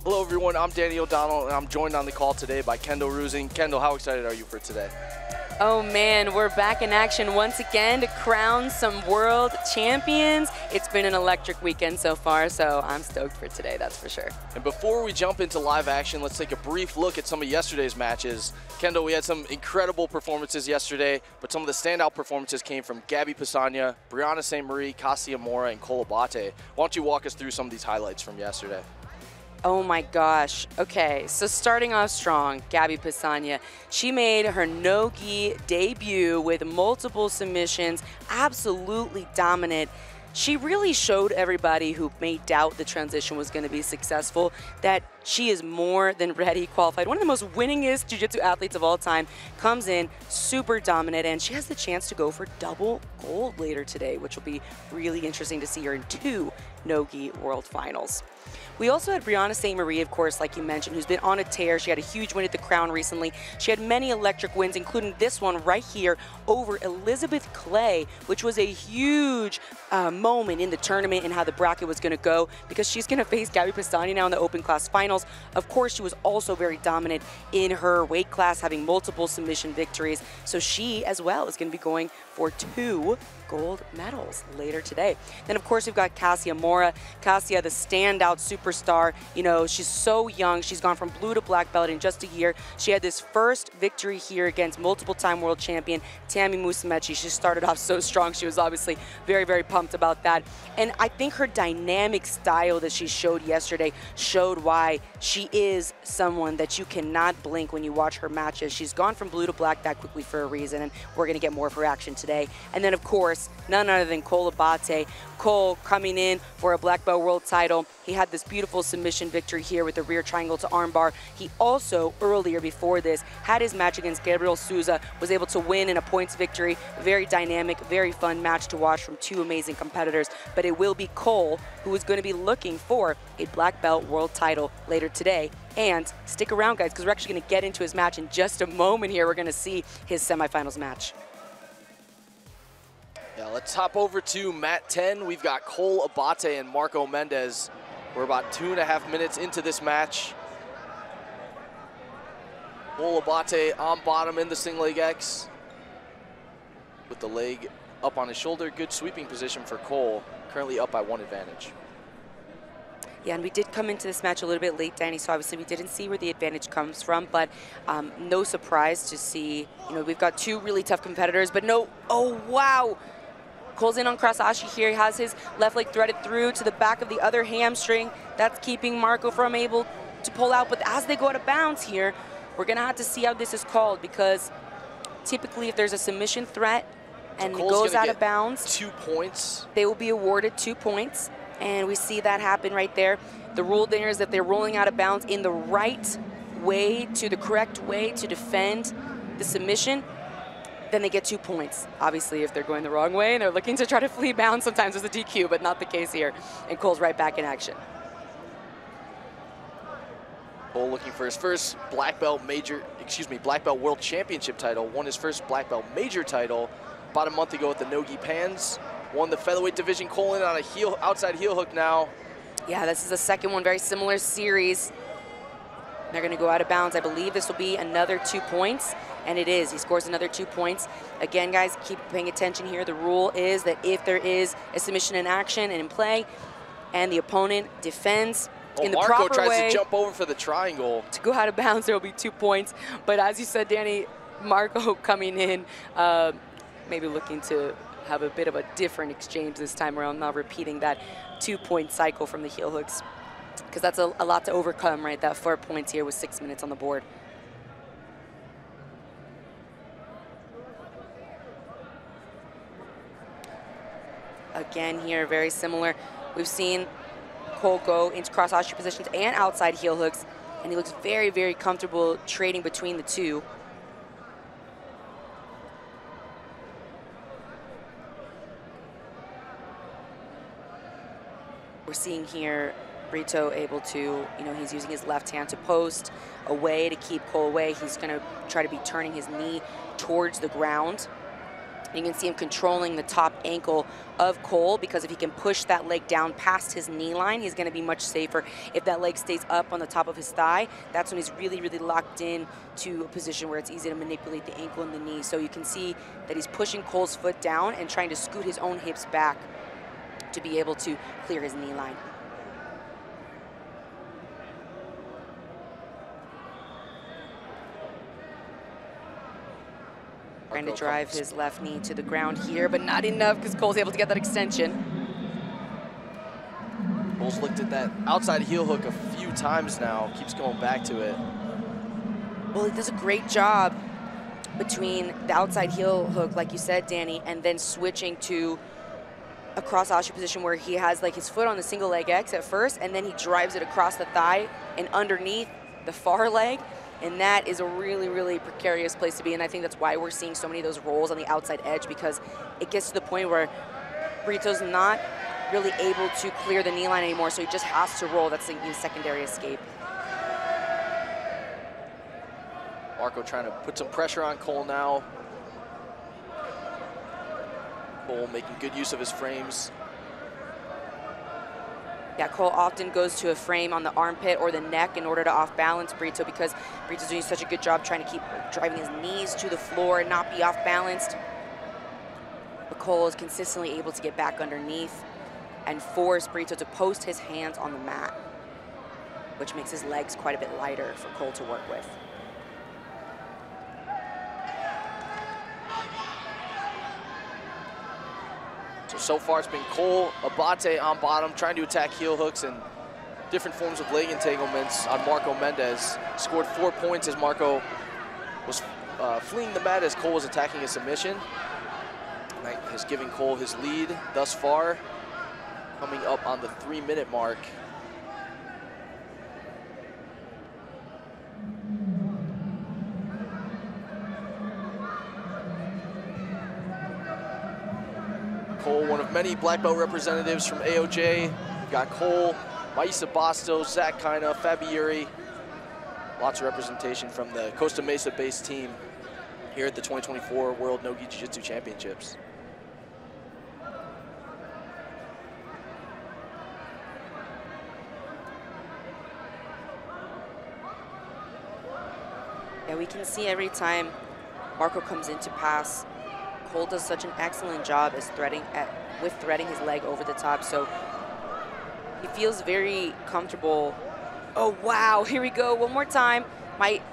Hello everyone, I'm Danny O'Donnell and I'm joined on the call today by Kendall Rusing. Kendall, how excited are you for today? Oh man, we're back in action once again to crown some world champions. It's been an electric weekend so far, so I'm stoked for today, that's for sure. And before we jump into live action, let's take a brief look at some of yesterday's matches. Kendall, we had some incredible performances yesterday, but some of the standout performances came from Gabby Pisagna, Brianna St. Marie, Kasia Mora, and Cole Abate. Why don't you walk us through some of these highlights from yesterday? Oh my gosh. Okay, so starting off strong, Gabby Pisagna. She made her no-gi debut with multiple submissions, absolutely dominant. She really showed everybody who may doubt the transition was going to be successful that she is more than ready, qualified. One of the most winningest jiu-jitsu athletes of all time, comes in super dominant, and she has the chance to go for double gold later today, which will be really interesting to see her in 2 no-gi world finals. We also had Brianna St. Marie, of course, like you mentioned, who's been on a tear. She had a huge win at the Crown recently. She had many electric wins, including this one right here over Elizabeth Clay, which was a huge moment in the tournament and how the bracket was going to go, because she's going to face Gabby Pisagna now in the open class finals. Of course, she was also very dominant in her weight class, having multiple submission victories. So she, as well, is going to be going for 2 gold medals later today. Then, of course, we've got Kasia Mora. Kasia, the standout superstar. You know, she's so young. She's gone from blue to black belt in just a year. She had this first victory here against multiple-time world champion Tammy Musumeci. She started off so strong. She was obviously very, very pumped about that. And I think her dynamic style that she showed yesterday showed why she is someone that you cannot blink when you watch her matches. She's gone from blue to black that quickly for a reason, and we're going to get more of her action today. And then, of course, none other than Cole Abate. Cole coming in for a black belt world title. He had this beautiful submission victory here with the rear triangle to armbar. He also, earlier before this, had his match against Gabriel Souza, was able to win in a points victory. Very dynamic, very fun match to watch from 2 amazing competitors. But it will be Cole who is going to be looking for a black belt world title later today. And stick around, guys, because we're actually going to get into his match in just a moment here. We're going to see his semifinals match. Yeah, let's hop over to mat 10. We've got Cole Abate and Marco Mendez. We're about 2.5 minutes into this match. Cole Abate on bottom in the single leg X with the leg up on his shoulder. Good sweeping position for Cole, currently up by 1 advantage. Yeah, and we did come into this match a little bit late, Danny, so obviously we didn't see where the advantage comes from, but no surprise to see, you know, we've got 2 really tough competitors, but no, oh, wow. Cole's in on cross-ashi here. He has his left leg threaded through to the back of the other hamstring. That's keeping Marco from able to pull out, but as they go out of bounds here, we're going to have to see how this is called, because typically if there's a submission threat and it goes out of bounds, 2 points. They will be awarded 2 points. And we see that happen right there. The rule there is that they're rolling out of bounds in the right way, to the correct way to defend the submission, then they get 2 points. Obviously, if they're going the wrong way and they're looking to try to flee bounds, sometimes there's a DQ, but not the case here. And Cole's right back in action. Cole looking for his first black belt world championship title. Won his first black belt major title about a month ago at the Nogi Pans. Won the featherweight division. Cole in on a outside heel hook now. Yeah, this is the second one, very similar series. They're going to go out of bounds. I believe this will be another 2 points, and it is. He scores another 2 points. Again, guys, keep paying attention here. The rule is that if there is a submission in action and in play, and the opponent defends in the proper way, Marco tries to jump over for the triangle. To go out of bounds, there will be 2 points. But as you said, Danny, Marco coming in, maybe looking to have a bit of a different exchange this time around, not repeating that 2-point cycle from the heel hooks, because that's a lot to overcome, right? That 4 points here with 6 minutes on the board. Again here, very similar. We've seen Cole go into cross-ashi positions and outside heel hooks, and he looks very, very comfortable trading between the 2. We're seeing here Brito able to, you know, he's using his left hand to post away to keep Cole away. He's going to try to be turning his knee towards the ground. You can see him controlling the top ankle of Cole, because if he can push that leg down past his knee line, he's going to be much safer. If that leg stays up on the top of his thigh, that's when he's really, really locked in to a position where it's easy to manipulate the ankle and the knee. So you can see that he's pushing Cole's foot down and trying to scoot his own hips back to be able to clear his knee line. Trying to drive his left knee to the ground here, but not enough because Cole's able to get that extension. Cole's looked at that outside heel hook a few times now, keeps going back to it. Well, he does a great job between the outside heel hook, like you said, Danny, and then switching to a cross osseous position where he has like his foot on the single leg X at first, and then he drives it across the thigh and underneath the far leg. And that is a really, really precarious place to be. And I think that's why we're seeing so many of those rolls on the outside edge, because it gets to the point where Brito's not really able to clear the knee line anymore, so he just has to roll. That's the secondary escape. Marco trying to put some pressure on Cole now. Cole making good use of his frames. Yeah, Cole often goes to a frame on the armpit or the neck in order to off-balance Brito, because Brito's doing such a good job trying to keep driving his knees to the floor and not be off-balanced. But Cole is consistently able to get back underneath and force Brito to post his hands on the mat, which makes his legs quite a bit lighter for Cole to work with. So far it's been Cole Abate on bottom, trying to attack heel hooks and different forms of leg entanglements on Marco Mendez. Scored 4 points as Marco was fleeing the mat as Cole was attacking his submission. That has given Cole his lead thus far, coming up on the 3-minute mark. Cole, one of many black belt representatives from AOJ. We've got Cole, Maisa Bastos, Zach Kaina, Fabiuri. Lots of representation from the Costa Mesa-based team here at the 2024 World No-Gi Jiu-Jitsu Championships. Yeah, we can see every time Marco comes in to pass, Cole does such an excellent job as threading his leg over the top. So he feels very comfortable. Oh, wow, here we go, one more time. Might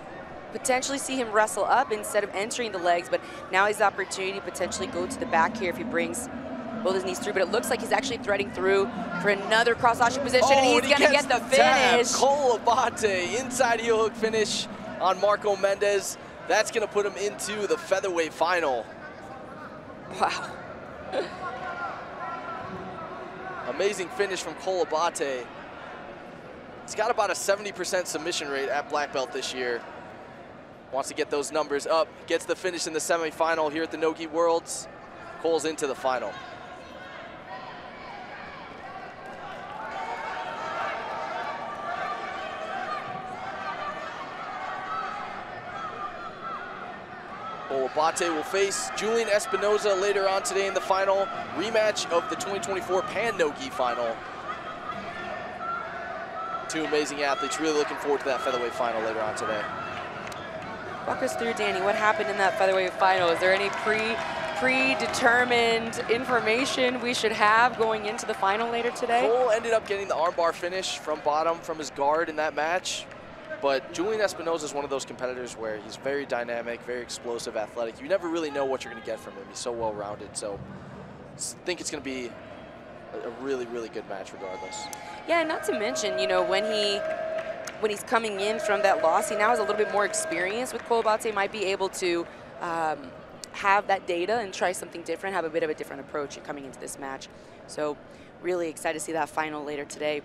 potentially see him wrestle up instead of entering the legs, but now he has the opportunity to potentially go to the back here if he brings both his knees through, but it looks like he's actually threading through for another cross-osseous position, and he's gonna get the finish. Cole Abate, inside heel hook finish on Marco Mendez. That's gonna put him into the featherweight final. Wow. Amazing finish from Cole Abate. He's got about a 70% submission rate at black belt this year. Wants to get those numbers up. Gets the finish in the semifinal here at the No-Gi Worlds. Cole's into the final. Cole Abate will face Julian Espinoza later on today in the final. Rematch of the 2024 Pan No-Gi final. Two amazing athletes. Really looking forward to that featherweight final later on today. Walk us through, Danny, what happened in that featherweight final? Is there any predetermined information we should have going into the final later today? Cole ended up getting the armbar finish from bottom from his guard in that match. But Julian Espinoza is one of those competitors where he's very dynamic, very explosive, athletic. You never really know what you're going to get from him. He's so well-rounded. So I think it's going to be a really, really good match regardless. Yeah, not to mention, you know, when he's coming in from that loss, he now has a little bit more experience with Cole Abate, might be able to have that data and try something different, have a bit of a different approach coming into this match. So really excited to see that final later today.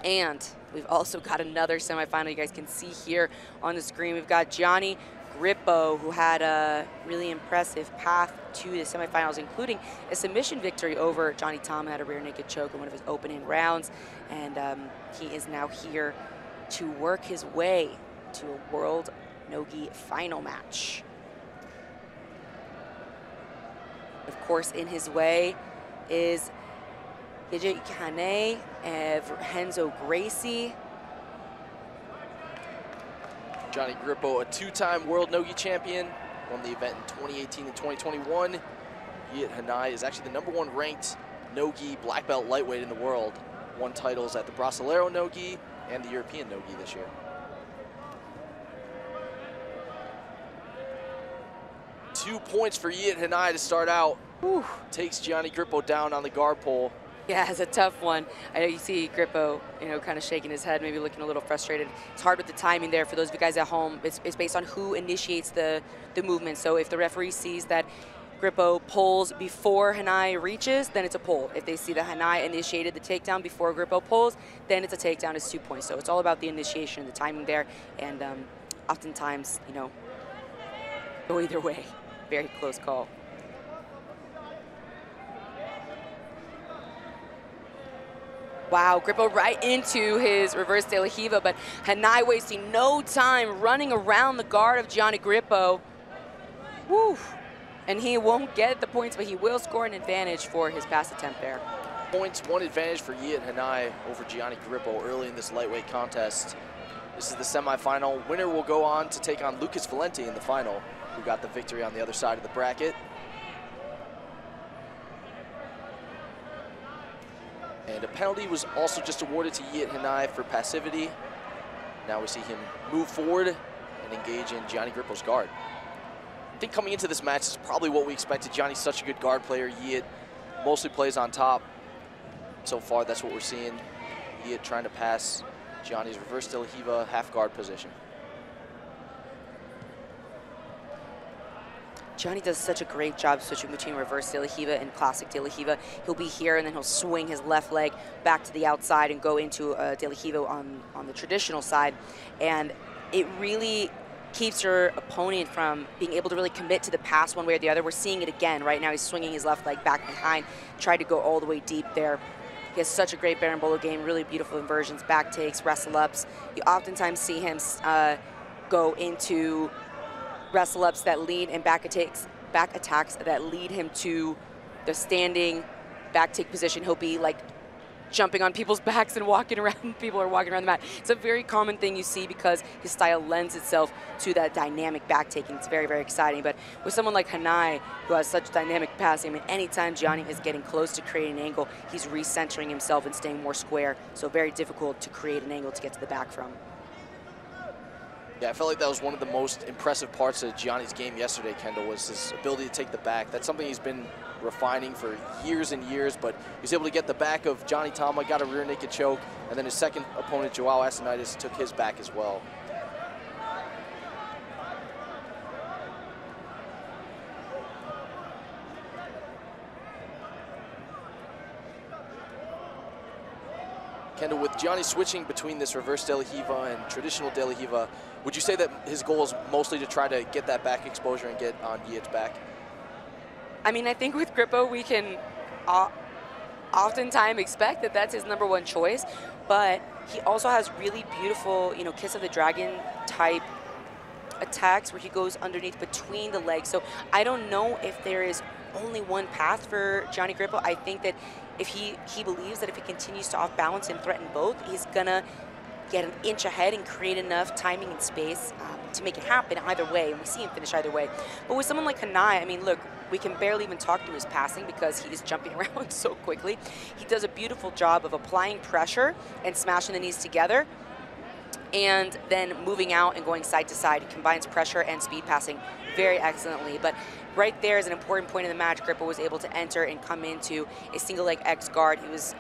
And we've also got another semifinal you guys can see here on the screen. We've got Gianni Grippo, who had a really impressive path to the semifinals, including a submission victory over Johnny Tama at a rear naked choke in one of his opening rounds. And he is now here to work his way to a World No-Gi final match. course, in his way is Kane and Renzo Gracie. Johnny Grippo, a two-time world no-gi champion, won the event in 2018 and 2021. Yiğit Hanay is actually the #1 ranked no-gi black belt lightweight in the world. Won titles at the Brasileiro no-gi and the European no-gi this year. 2 points for Yiğit Hanay to start out. Whew. Takes Gianni Grippo down on the guard pole. Yeah, it's a tough one. I know you see Grippo, kind of shaking his head, maybe looking a little frustrated. It's hard with the timing there for those of you guys at home. It's based on who initiates the movement. So if the referee sees that Grippo pulls before Hanay reaches, then it's a pull. If they see that Hanay initiated the takedown before Grippo pulls, then it's a takedown. It's 2 points. So it's all about the initiation, the timing there, and oftentimes, go either way. Very close call. Wow, Grippo right into his reverse De La Riva, but Hanay wasting no time running around the guard of Gianni Grippo. Woo! And he won't get the points, but he will score an advantage for his pass attempt there. Points, 1 advantage for Yiğit Hanay over Gianni Grippo early in this lightweight contest. This is the semifinal. Winner will go on to take on Lucas Valenti in the final, who got the victory on the other side of the bracket. And a penalty was also just awarded to Yiğit Hanay for passivity. Now we see him move forward and engage in Gianni Grippo's guard. I think coming into this match is probably what we expected. Gianni's such a good guard player. Yiğit mostly plays on top. So far, that's what we're seeing. Yiğit trying to pass Gianni's reverse De La Riva half guard position. Gianni does such a great job switching between reverse De La Riva and classic De La Riva. He'll be here and then he'll swing his left leg back to the outside and go into a De La Riva on the traditional side. And it really keeps your opponent from being able to really commit to the pass one way or the other. We're seeing it again right now. He's swinging his left leg back behind, tried to go all the way deep there. He has such a great berimbolo game, really beautiful inversions, back takes, wrestle-ups. You oftentimes see him go into wrestle-ups that lead and back attacks that lead him to the standing back take position. He'll be like jumping on people's backs and walking around. People are walking around the mat. It's a very common thing you see because his style lends itself to that dynamic back taking. It's very, very exciting. But with someone like Hanay, who has such dynamic passing, I mean, anytime Gianni is getting close to creating an angle, he's recentering himself and staying more square. So very difficult to create an angle to get to the back from. Yeah, I felt like that was one of the most impressive parts of Gianni's game yesterday, Kendall, was his ability to take the back. That's something he's been refining for years and years, but he was able to get the back of Johnny Tama, got a rear naked choke, and then his second opponent, Joao Asinitis, took his back as well. Kendall, with Gianni switching between this reverse De La Riva and traditional De La Riva, would you say that his goal is mostly to try to get that back exposure and get on Yiğit's back? I mean, I think with Grippo, we can oftentimes expect that that's his #1 choice, but he also has really beautiful, Kiss of the Dragon type attacks where he goes underneath between the legs. So I don't know if there is only one path for Gianni Grippo. I think that if he believes that if he continues to off balance and threaten both, he's gonna get an inch ahead and create enough timing and space to make it happen either way, and we see him finish either way. But with someone like Hanay, I mean, look, we can barely even talk through his passing because he is jumping around so quickly. He does a beautiful job of applying pressure and smashing the knees together, and then moving out and going side to side. He combines pressure and speed passing very excellently. But right there is an important point in the match. Grippo was able to enter and come into a single leg X guard. He was,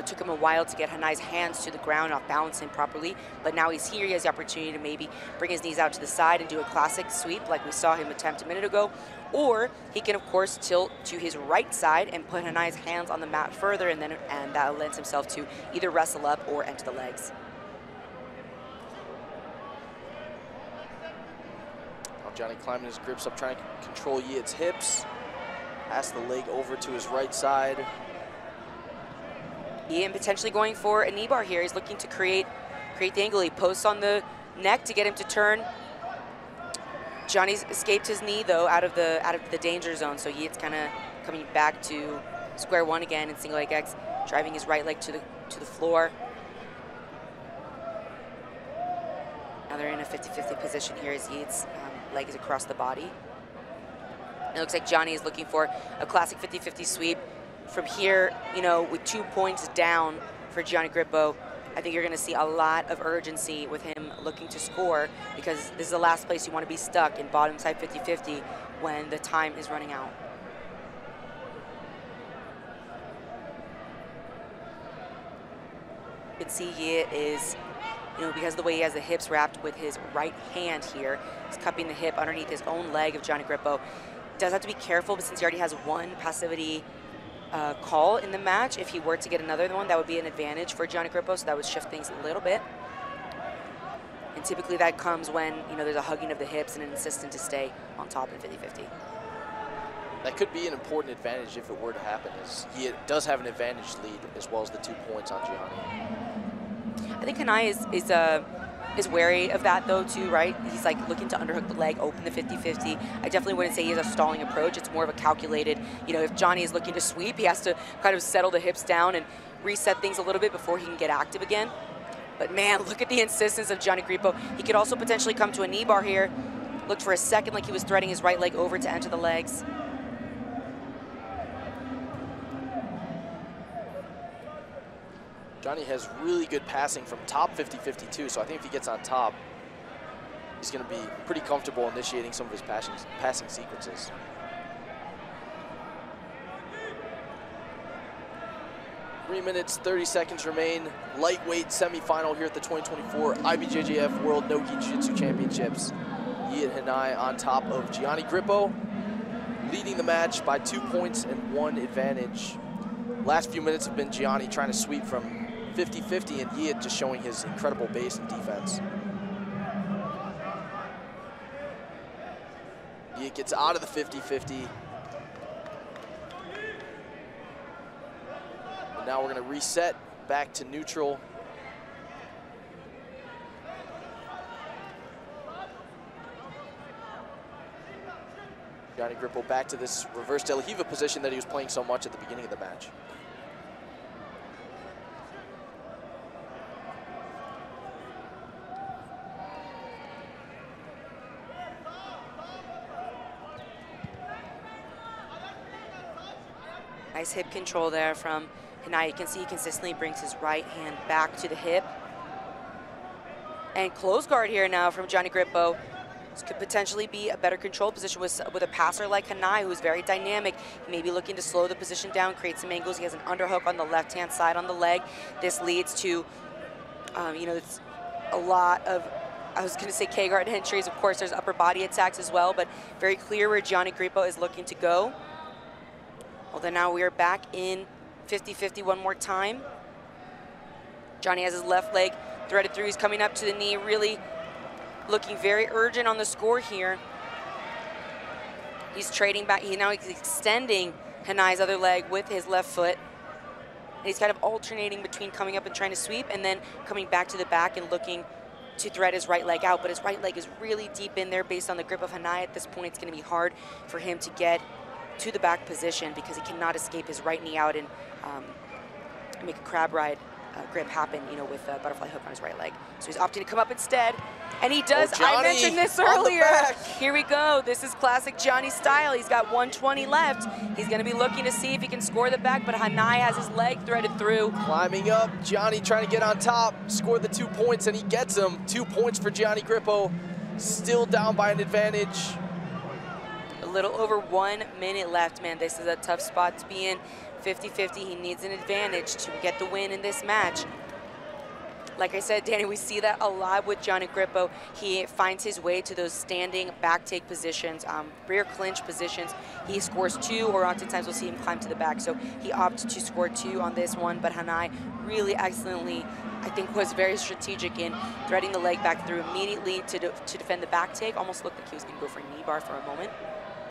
took him a while to get Hanay's hands to the ground, off balancing properly. But now he's here. He has the opportunity to maybe bring his knees out to the side and do a classic sweep like we saw him attempt a minute ago. Or he can, of course, tilt to his right side and put Hanay's hands on the mat further, and that lends himself to either wrestle up or enter the legs. Johnny climbing his grips up, trying to control Yiğit's hips. Pass the leg over to his right side. Yiğit potentially going for a knee bar here. He's looking to create the angle. He posts on the neck to get him to turn. Johnny's escaped his knee though out of the danger zone, so Yi's kind of coming back to square one again in single leg X, driving his right leg to the floor. Now they're in a 50-50 position here as Yi's leg is across the body. It looks like Johnny is looking for a classic 50-50 sweep. From here, you know, with 2 points down for Gianni Grippo, I think you're going to see a lot of urgency with him looking to score, because this is the last place you want to be stuck in bottom side 50-50 when the time is running out. You can see Yi is, you know, because of the way he has the hips wrapped with his right hand here, he's cupping the hip underneath his own leg of Gianni Grippo. Does have to be careful, but since he already has one passivity call in the match, if he were to get another one, that would be an advantage for Gianni Grippo, so that would shift things a little bit. And typically that comes when, you know, there's a hugging of the hips and an insistence to stay on top in 50-50. That could be an important advantage if it were to happen, as he does have an advantage lead as well as the 2 points on Gianni. I think Hanai is wary of that though too, right? He's like looking to underhook the leg, open the 50-50. I definitely wouldn't say he has a stalling approach. It's more of a calculated, you know, if Johnny is looking to sweep, he has to kind of settle the hips down and reset things a little bit before he can get active again. But man, look at the insistence of Gianni Grippo. He could also potentially come to a knee bar here. Looked for a second like he was threading his right leg over to enter the legs. Johnny has really good passing from top 50-50 too, so I think if he gets on top, he's going to be pretty comfortable initiating some of his passing sequences. Three minutes, 30 seconds remain. Lightweight semifinal here at the 2024 IBJJF World No-Gi Jiu-Jitsu Championships. Yi and Hanai on top of Gianni Grippo, leading the match by 2 points and 1 advantage. Last few minutes have been Gianni trying to sweep from 50-50, and Yi just showing his incredible base and defense. Yi gets out of the 50-50. And now we're going to reset back to neutral. Gianni Grippo back to this reverse De La Riva position that he was playing so much at the beginning of the match. Nice hip control there from Hanai. You can see he consistently brings his right hand back to the hip. And close guard here now from Gianni Grippo. This could potentially be a better control position with a passer like Hanai, who's very dynamic. He may be looking to slow the position down, create some angles. He has an underhook on the left-hand side on the leg. This leads to, you know, it's a lot of, I was going to say K-guard entries. Of course, there's upper body attacks as well, but very clear where Gianni Grippo is looking to go. Well, then now we are back in 50-50 one more time. Johnny has his left leg threaded through. He's coming up to the knee, really looking very urgent on the score here. He's trading back. He's extending Hanai's other leg with his left foot. And he's kind of alternating between coming up and trying to sweep and then coming back to the back and looking to thread his right leg out. But his right leg is really deep in there based on the grip of Hanai. At this point, it's going to be hard for him to get to the back position because he cannot escape his right knee out and make a crab ride grip happen, you know, with a butterfly hook on his right leg. So he's opting to come up instead, and he does. Oh, I mentioned this earlier. Here we go. This is classic Johnny style. He's got 120 left. He's going to be looking to see if he can score the back, but Hanai has his leg threaded through. Climbing up, Gianni trying to get on top, score the 2 points, and he gets them. 2 points for Gianni Grippo, still down by an advantage. A little over 1 minute left, man. This is a tough spot to be in. 50-50, he needs an advantage to get the win in this match. Like I said, Danny, we see that a lot with Gianni Grippo. He finds his way to those standing back take positions, rear clinch positions. He scores 2, or oftentimes we'll see him climb to the back. So he opted to score 2 on this one, but Hanai really excellently, I think, was very strategic in threading the leg back through immediately to defend the back take. Almost looked like he was going to go for a knee bar for a moment,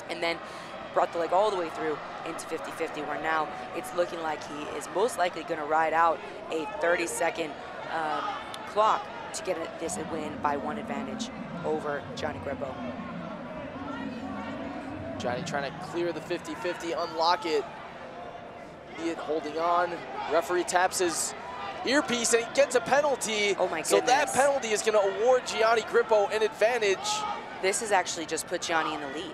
and then brought the leg all the way through into 50-50, where now it's looking like he is most likely going to ride out a 30-second clock to get this win by 1 advantage over Gianni Grippo. Gianni trying to clear the 50-50, unlock it. He holding on. Referee taps his earpiece and he gets a penalty. Oh my goodness. So that penalty is going to award Gianni Grippo an advantage. This has actually just put Gianni in the lead.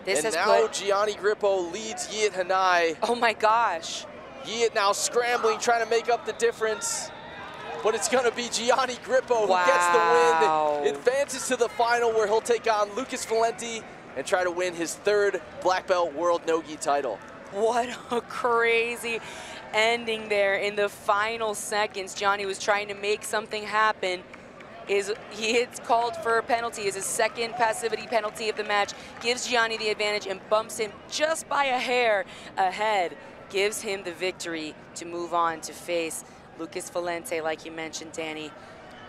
And now Gianni Grippo leads Yiğit Hanay. Oh my gosh. Yiğit now scrambling, trying to make up the difference. But it's going to be Gianni Grippo who gets the win. Advances to the final where he'll take on Lucas Valenti and try to win his 3rd black belt world no-gi title. What a crazy ending there in the final seconds. Gianni was trying to make something happen. Yiğit's called for a penalty, is his 2nd passivity penalty of the match, gives Gianni the advantage and bumps him just by a hair ahead, gives him the victory to move on to face Lucas Valenti, like you mentioned, Danny.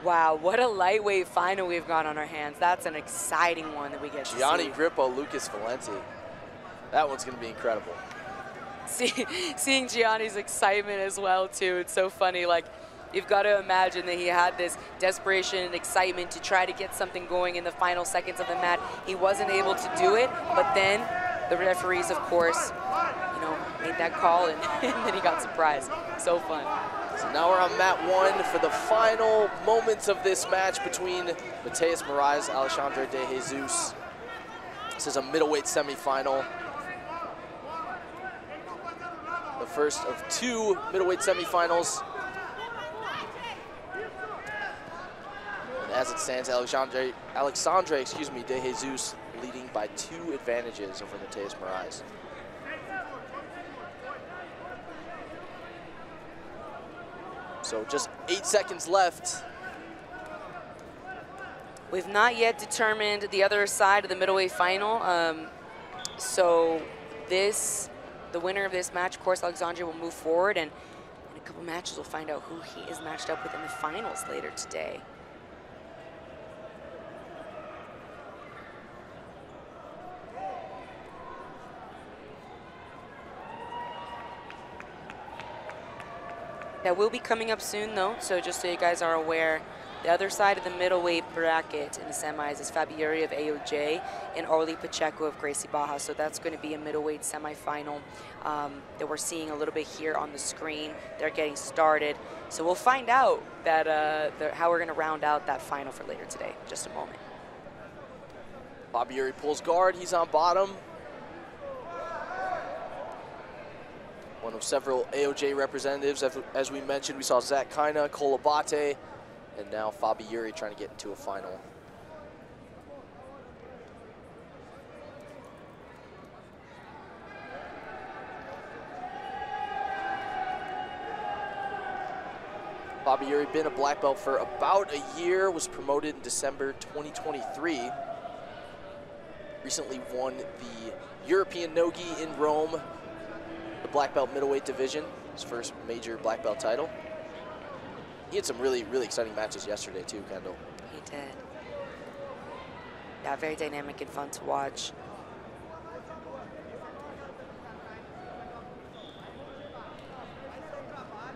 Wow, what a lightweight final we've got on our hands. That's an exciting one that we get to see. Gianni Grippo, Lucas Valenti. That one's going to be incredible. Seeing Gianni's excitement as well, too. It's so funny. Like, you've got to imagine that he had this desperation and excitement to try to get something going in the final seconds of the match. He wasn't able to do it, but then the referees, of course, you know, made that call, and then he got surprised. So fun. So now we're on mat 1 for the final moments of this match between Mateus Moraes, Alexandre De Jesus. This is a middleweight semifinal. The first of 2 middleweight semifinals. And as it stands, Alexandre De Jesus leading by 2 advantages over Mateus Moraes. So just 8 seconds left. We've not yet determined the other side of the middleweight final. So the winner of this match, of course, Alexandre will move forward, and in a couple matches we'll find out who he is matched up with in the finals later today. That will be coming up soon, though, so just so you guys are aware, the other side of the middleweight bracket in the semis is Fabiuri of AOJ and Orly Pacheco of Gracie Barra. So that's going to be a middleweight semifinal that we're seeing a little bit here on the screen. They're getting started. So we'll find out that how we're going to round out that final for later today. Just a moment. Fabiuri pulls guard. He's on bottom. One of several AOJ representatives. As we mentioned, we saw Zach Kaina, Kolabate, and now Fabiuri trying to get into a final. Fabiuri been a black belt for about a year, was promoted in December 2023. Recently won the European no-gi in Rome, the black belt middleweight division, his first major black belt title. He had some really, really exciting matches yesterday too, Kendall. He did. Yeah, very dynamic and fun to watch.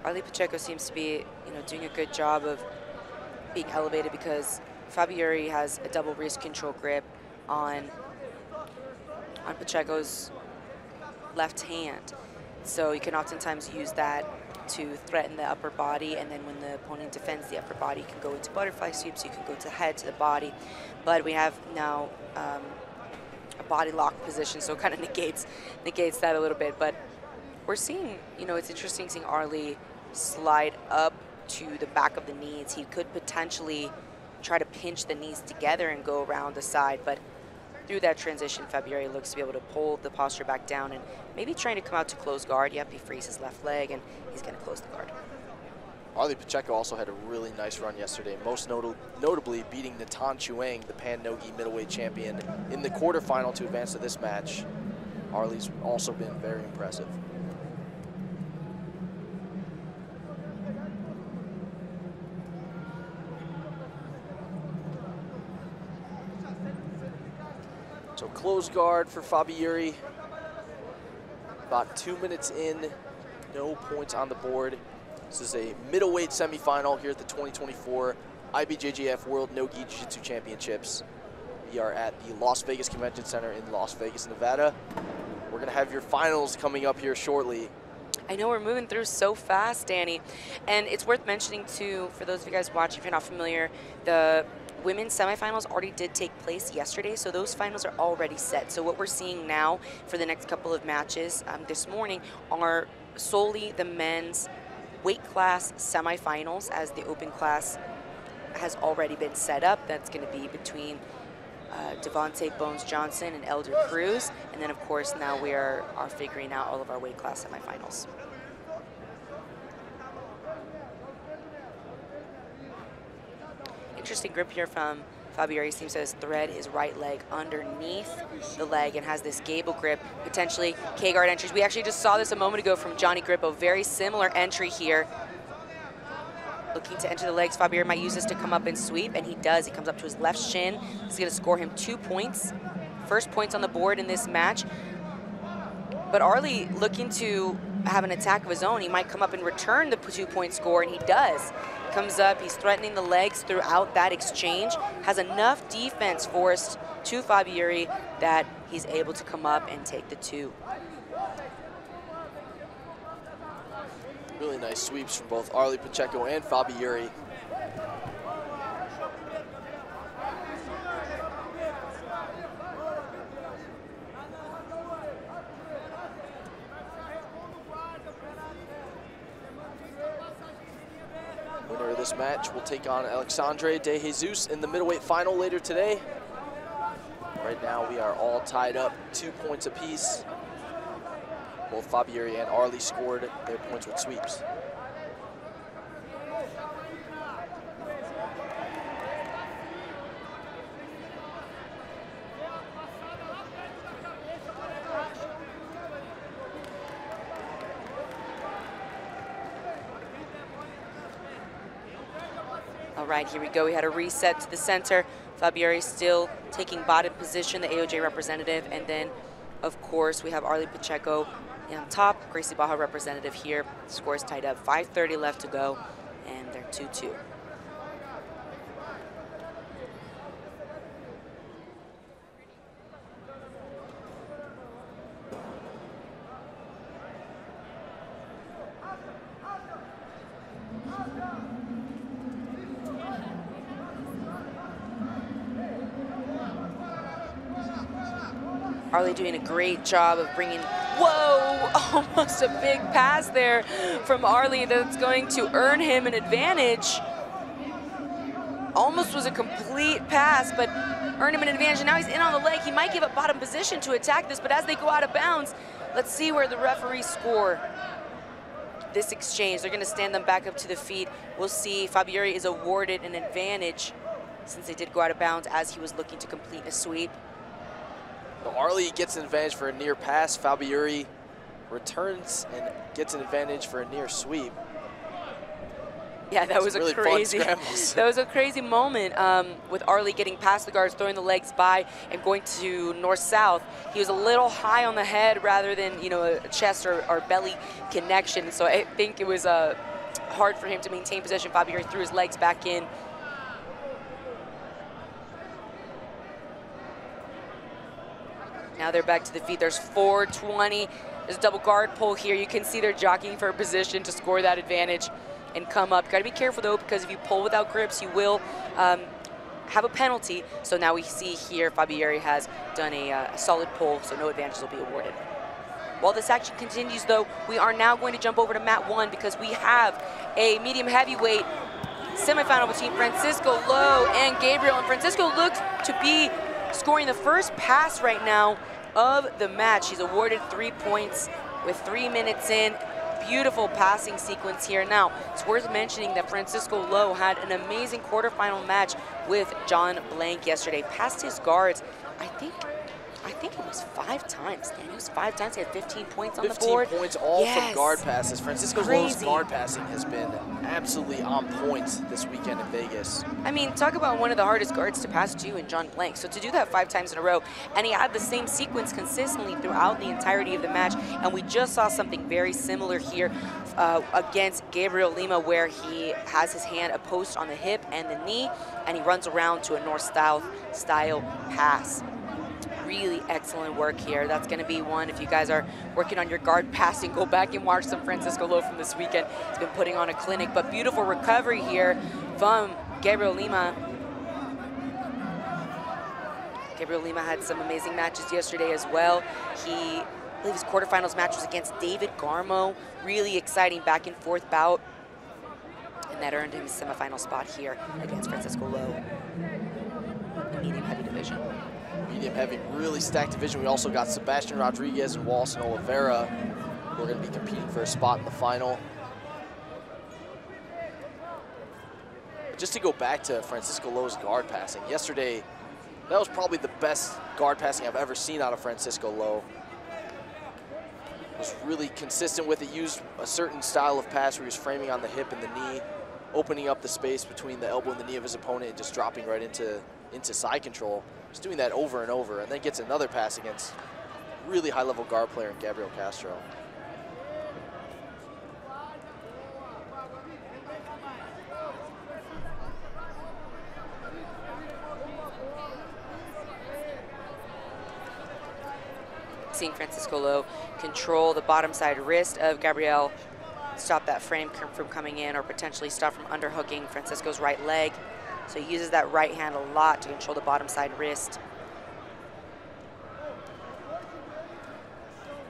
Orly Pacheco seems to be, doing a good job of being elevated because Fabiuri has a double wrist control grip on Pacheco's left hand. So you can oftentimes use that to threaten the upper body, and then when the opponent defends the upper body, you can go into butterfly sweep, so you can go to the head, to the body. But we have now a body lock position, so it kind of negates that a little bit. But we're seeing, it's interesting seeing Orly slide up to the back of the knees. He could potentially try to pinch the knees together and go around the side, but through that transition, Fabiuri looks to be able to pull the posture back down and maybe trying to come out to close guard. Yep, he frees his left leg, and he's going to close the guard. Orly Pacheco also had a really nice run yesterday, most notably beating Natan Chuang, the Pan No-Gi middleweight champion, in the quarterfinal to advance to this match. Orly's also been very impressive. So close guard for Fabiuri. About 2 minutes in, no points on the board. This is a middleweight semifinal here at the 2024 IBJJF World No-Gi Jiu-Jitsu Championships. We are at the Las Vegas Convention Center in Las Vegas, Nevada. We're going to have your finals coming up here shortly. I know we're moving through so fast, Danny. And it's worth mentioning, too, for those of you guys watching, if you're not familiar, the women's semifinals already did take place yesterday, so those finals are already set. So what we're seeing now for the next couple of matches this morning are solely the men's weight class semifinals, as the open class has already been set up. That's going to be between Devontae Bones Johnson and Elder Cruz. And then, of course, now we are figuring out all of our weight class semifinals. Interesting grip here from Fabieri. Seems that his thread is right leg underneath the leg and has this gable grip, potentially K-guard entries. We actually just saw this a moment ago from Johnny Grippo. Very similar entry here. Looking to enter the legs. Fabieri might use this to come up and sweep, and he does. He comes up to his left shin. This is going to score him 2 points. First points on the board in this match. But Arlie looking to have an attack of his own. He might come up and return the 2-point score, and he does. Comes up, he's threatening the legs throughout that exchange. Has enough defense forced to Fabieri that he's able to come up and take the 2. Really nice sweeps from both Arlie Pacheco and Fabieri. Winner of this match will take on Alexandre De Jesus in the middleweight final later today. Right now we are all tied up 2 points apiece. Both Fabieri and Arlie scored their points with sweeps. All right, here we go. We had a reset to the center. Fabieri still taking bottom position, the AOJ representative. And then, of course, we have Arlie Pacheco on top, Gracie Baja representative here. Scores tied up, 5:30 left to go, and they're 2-2. Arlie doing a great job of bringing, whoa, almost a big pass there from Arlie that's going to earn him an advantage. Almost was a complete pass, but earned him an advantage, and now he's in on the leg. He might give up bottom position to attack this, but as they go out of bounds, let's see where the referees score this exchange. They're gonna stand them back up to the feet. We'll see. Fabieri is awarded an advantage since they did go out of bounds as he was looking to complete a sweep. So Arlie gets an advantage for a near pass. Fabieri returns and gets an advantage for a near sweep. Yeah, that was really a crazy, that was a crazy moment with Arlie getting past the guards, throwing the legs by, and going to north-south. He was a little high on the head rather than, you know, a chest or belly connection. So I think it was hard for him to maintain possession. Fabieri threw his legs back in. Now they're back to the feet. There's 4:20. There's a double guard pull here. You can see they're jockeying for a position to score that advantage and come up. Got to be careful, though, because if you pull without grips, you will have a penalty. So now we see here Fabieri has done a solid pull, so no advantages will be awarded. While this action continues, though, we are now going to jump over to mat 1 because we have a medium heavyweight semifinal between Francisco Lowe and Gabriel. And Francisco looks to be scoring the first pass right now of the match. He's awarded 3 points with 3 minutes in. Beautiful passing sequence here. Now, it's worth mentioning that Francisco Lowe had an amazing quarterfinal match with John Blank yesterday. Passed his guards, I think, I think it was 5 times, Dan. It was 5 times. He had 15 points on the board. 15 points, all from guard passes. Francisco Lo's guard passing has been absolutely on point this weekend in Vegas. I mean, talk about one of the hardest guards to pass to in John Blank. So to do that 5 times in a row, and he had the same sequence consistently throughout the entirety of the match, and we just saw something very similar here against Gabriel Lima, where he has his hand a post on the hip and the knee, and he runs around to a north-south style pass. Really excellent work here. That's going to be one, if you guys are working on your guard passing, go back and watch some Francisco Lo from this weekend. He's been putting on a clinic, but beautiful recovery here from Gabriel Lima. Gabriel Lima had some amazing matches yesterday as well. I believe his quarterfinals match was against David Garmo. Really exciting back and forth bout. And that earned him a semifinal spot here against Francisco Lo. Medium heavy division. Medium heavy, really stacked division. We also got Sebastian Rodriguez and Wallace and Oliveira, who are going to be competing for a spot in the final. But just to go back to Francisco Lo's guard passing, yesterday, that was probably the best guard passing I've ever seen out of Francisco Lo. Was really consistent with it, used a certain style of pass where he was framing on the hip and the knee, opening up the space between the elbow and the knee of his opponent and just dropping right into side control. Just doing that over and over, and then gets another pass against really high-level guard player in Gabriel Castro. Seeing Francisco Lo control the bottom side wrist of Gabriel, stop that frame from coming in, or potentially stop from underhooking Francisco's right leg. So he uses that right hand a lot to control the bottom side wrist.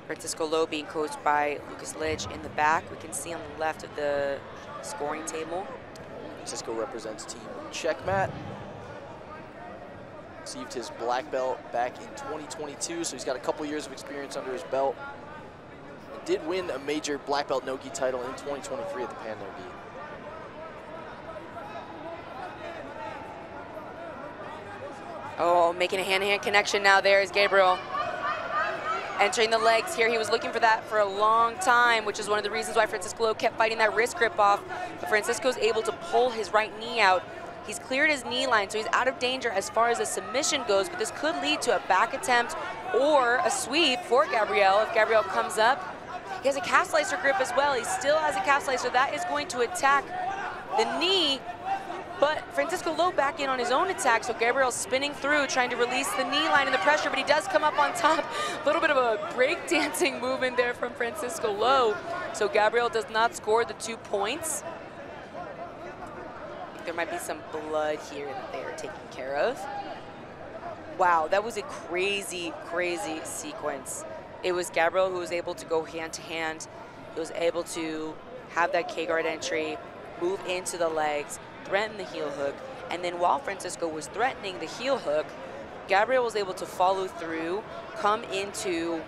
Francisco Lo being coached by Lucas Lidge in the back. We can see on the left of the scoring table. Francisco represents Team Checkmat. Received his black belt back in 2022, so he's got a couple years of experience under his belt. And did win a major black belt no-gi title in 2023 at the Pan No-Gi. Oh, making a hand-to-hand connection now. There is Gabriel. Entering the legs here. He was looking for that for a long time, which is one of the reasons why Francisco Lo kept fighting that wrist grip off. But Francisco's able to pull his right knee out. He's cleared his knee line, so he's out of danger as far as the submission goes, but this could lead to a back attempt or a sweep for Gabriel if Gabriel comes up. He has a calf slicer grip as well. He still has a calf slicer. That is going to attack the knee. But Francisco Lo back in on his own attack, so Gabriel's spinning through, trying to release the knee line and the pressure, but he does come up on top. A little bit of a breakdancing move in there from Francisco Lo. So Gabriel does not score the 2 points. I think there might be some blood here that they are taking care of. Wow, that was a crazy, crazy sequence. It was Gabriel who was able to go hand-to-hand. He was able to have that K-guard entry, move into the legs, threaten the heel hook, and then while Francisco was threatening the heel hook, Gabriel was able to follow through, come into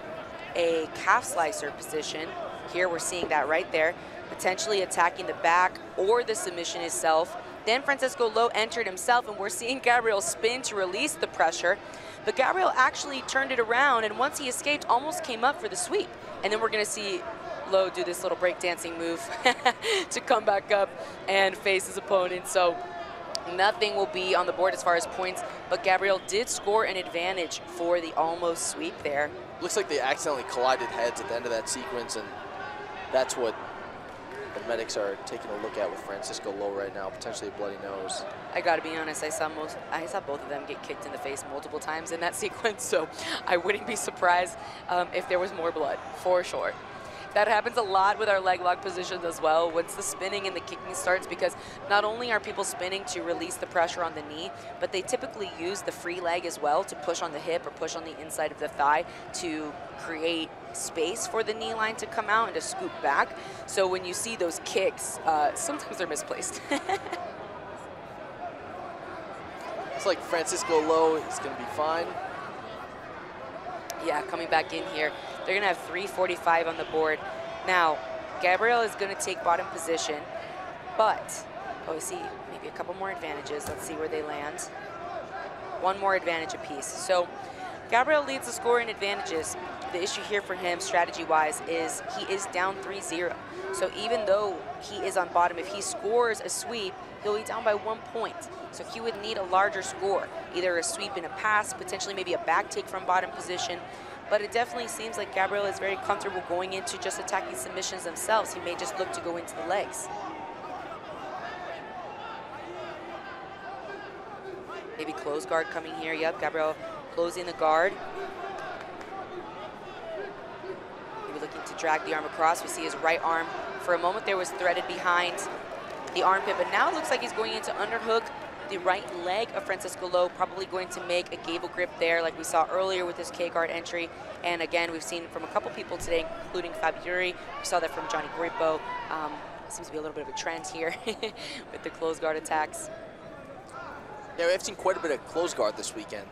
a calf slicer position. Here we're seeing that right there, potentially attacking the back or the submission itself. Then Francisco Lo entered himself, and we're seeing Gabriel spin to release the pressure. But Gabriel actually turned it around, and once he escaped, almost came up for the sweep. And then we're gonna see Lo do this little breakdancing move to come back up and face his opponent. So nothing will be on the board as far as points, but Gabriel did score an advantage for the almost sweep there. Looks like they accidentally collided heads at the end of that sequence, and that's what the medics are taking a look at with Francisco Lo right now, potentially a bloody nose. I gotta be honest, I saw both of them get kicked in the face multiple times in that sequence, so I wouldn't be surprised if there was more blood, for sure. That happens a lot with our leg lock positions as well once the spinning and the kicking starts, because not only are people spinning to release the pressure on the knee, but they typically use the free leg as well to push on the hip or push on the inside of the thigh to create space for the knee line to come out and to scoop back. So when you see those kicks, sometimes they're misplaced. It's like Francisco Lo is going to be fine. Yeah, coming back in here. They're gonna have 3:45 on the board. Now, Gabriel is gonna take bottom position, but, oh, we see maybe a couple more advantages. Let's see where they land. One more advantage apiece. So Gabriel leads the score in advantages. The issue here for him, strategy-wise, is he is down 3-0. So even though he is on bottom, if he scores a sweep, he'll be down by 1 point. So he would need a larger score, either a sweep and a pass, potentially maybe a back take from bottom position. But it definitely seems like Gabriel is very comfortable going into just attacking submissions themselves. He may just look to go into the legs. Maybe close guard coming here. Yep, Gabriel closing the guard. Maybe looking to drag the arm across. We see his right arm. For a moment there was threaded behind the armpit, but now it looks like he's going into underhook the right leg of Francisco Lo, probably going to make a gable grip there like we saw earlier with his K-guard entry. And again, we've seen from a couple people today, including Fabiuri. We saw that from Johnny Grippo. Seems to be a little bit of a trend here with the close guard attacks. Yeah, we've seen quite a bit of close guard this weekend.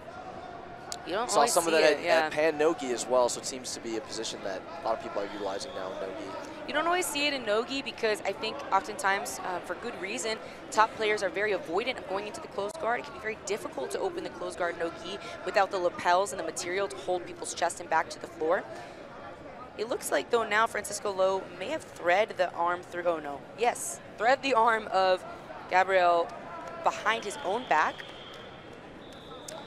You don't saw some of that at at pan no-gi as well, so it seems to be a position that a lot of people are utilizing now in no-gi. You don't always see it in no-gi because I think oftentimes, for good reason, top players are very avoidant of going into the closed guard. It can be very difficult to open the closed guard no-gi without the lapels and the material to hold people's chest and back to the floor. It looks like, though, now Francisco Lo may have thread the arm through, oh no, yes, thread the arm of Gabriel behind his own back.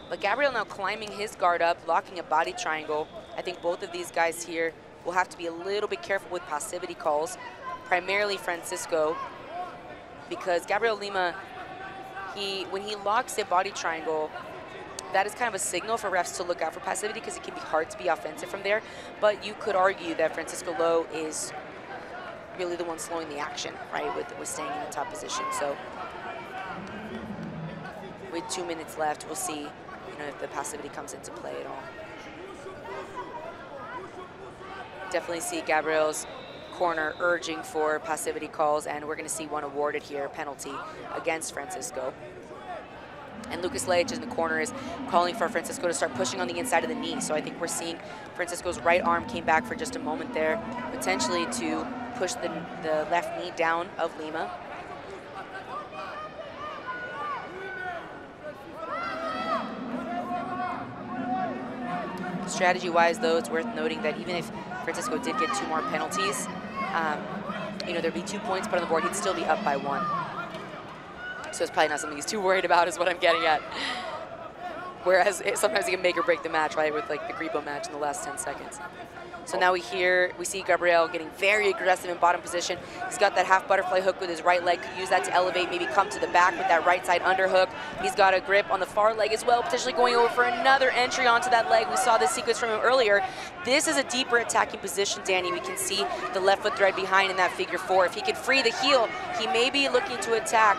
But Gabriel now climbing his guard up, locking a body triangle. I think both of these guys here will have to be a little bit careful with passivity calls, primarily Francisco, because Gabriel Lima, when he locks a body triangle, that is kind of a signal for refs to look out for passivity because it can be hard to be offensive from there. But you could argue that Francisco Lo is really the one slowing the action, right, with staying in the top position. So with 2 minutes left, we'll see if the passivity comes into play at all. Definitely see Gabriel's corner urging for passivity calls, and we're going to see one awarded here, penalty against Francisco. And Lucas Leitch in the corner is calling for Francisco to start pushing on the inside of the knee. So I think we're seeing Francisco's right arm came back for just a moment there, potentially to push the left knee down of Lima. Strategy-wise, though, it's worth noting that even if Francisco did get 2 more penalties, there'd be 2 points put on the board. He'd still be up by 1. So it's probably not something he's too worried about, is what I'm getting at. Whereas sometimes he can make or break the match, right, with like the Grippo match in the last 10 seconds. So now we see Gabriel getting very aggressive in bottom position. He's got that half butterfly hook with his right leg. Could use that to elevate, maybe come to the back with that right side underhook. He's got a grip on the far leg as well, potentially going over for another entry onto that leg. We saw this sequence from him earlier. This is a deeper attacking position, Danny. We can see the left foot thread behind in that figure 4. If he can free the heel, he may be looking to attack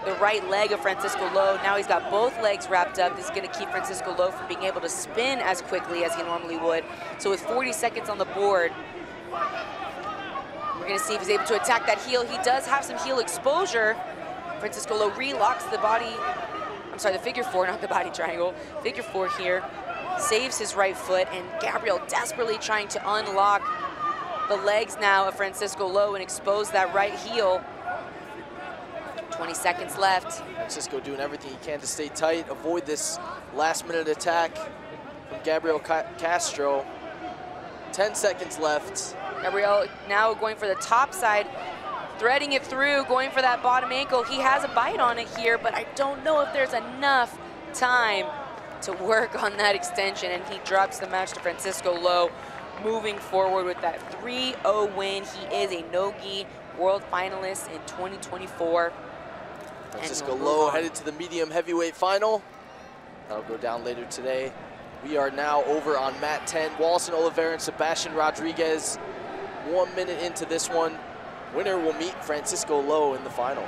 the right leg of Francisco Lo. Now he's got both legs wrapped up. This is going to keep Francisco Lo from being able to spin as quickly as he normally would. So with 40 seconds on the board, we're going to see if he's able to attack that heel. He does have some heel exposure. Francisco Lo relocks the figure 4, not the body triangle. Figure 4 here. Saves his right foot, and Gabriel desperately trying to unlock the legs now of Francisco Lo and expose that right heel. 20 seconds left. Francisco doing everything he can to stay tight, avoid this last-minute attack from Gabriel Castro. 10 seconds left. Gabriel now going for the top side, threading it through, going for that bottom ankle. He has a bite on it here, but I don't know if there's enough time to work on that extension, and he drops the match to Francisco Lo, moving forward with that 3-0 win. He is a no-gi world finalist in 2024. Francisco Lo headed to the medium heavyweight final. That'll go down later today. We are now over on mat 10. Wallison Oliveira and Sebastian Rodriguez. 1 minute into this one. Winner will meet Francisco Lo in the final.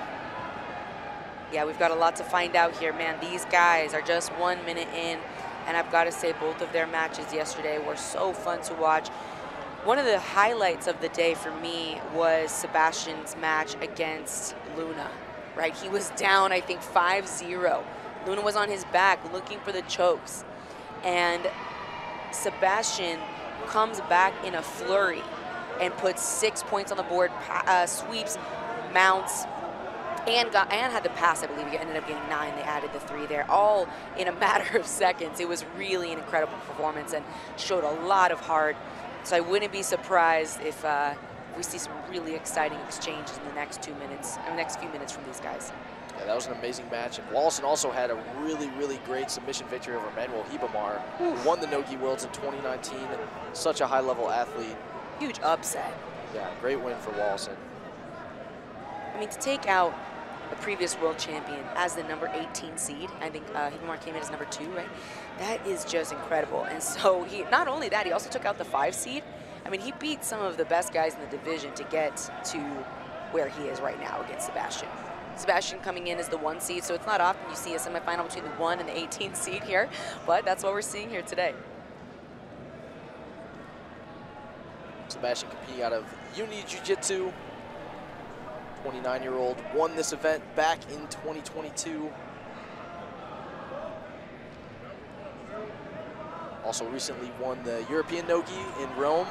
Yeah, we've got a lot to find out here, man. These guys are just 1 minute in, and I've got to say both of their matches yesterday were so fun to watch. One of the highlights of the day for me was Sebastian's match against Luna. Right, he was down, I think, 5-0. Luna was on his back looking for the chokes. And Sebastian comes back in a flurry and puts 6 points on the board, sweeps, mounts, and had the pass, I believe. He ended up getting 9. They added the 3 there, all in a matter of seconds. It was really an incredible performance and showed a lot of heart. So I wouldn't be surprised if we see some really exciting exchanges in the next 2 minutes, or the next few minutes from these guys. Yeah, that was an amazing match. And Wallison also had a really, really great submission victory over Manuel Hibamar, who won the No-Gi Worlds in 2019. Such a high-level athlete. Huge upset. Yeah, great win for Wallison. I mean, to take out a previous world champion as the number 18 seed, I think Hibamar came in as number 2, right? That is just incredible. And so he, not only that, he also took out the 5 seed. I mean, he beat some of the best guys in the division to get to where he is right now against Sebastian. Sebastian coming in as the 1 seed, so it's not often you see a semifinal between the 1 and the 18 seed here, but that's what we're seeing here today. Sebastian competing out of Uni Jiu-Jitsu. 29-year-old, won this event back in 2022. Also recently won the European No-Gi in Rome.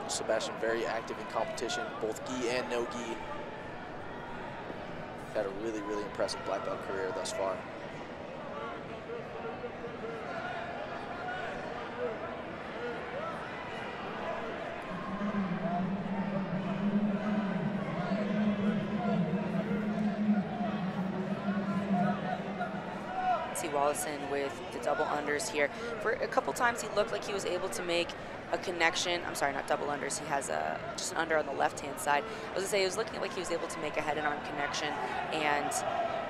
Sebastian very active in competition, both gi and no-gi. Had a really, really impressive black belt career thus far. See Wallison with the double unders here. For a couple times he looked like he was able to make a connection. I'm sorry, not double unders. He has just an under on the left-hand side. I was gonna say, he was looking like he was able to make a head and arm connection and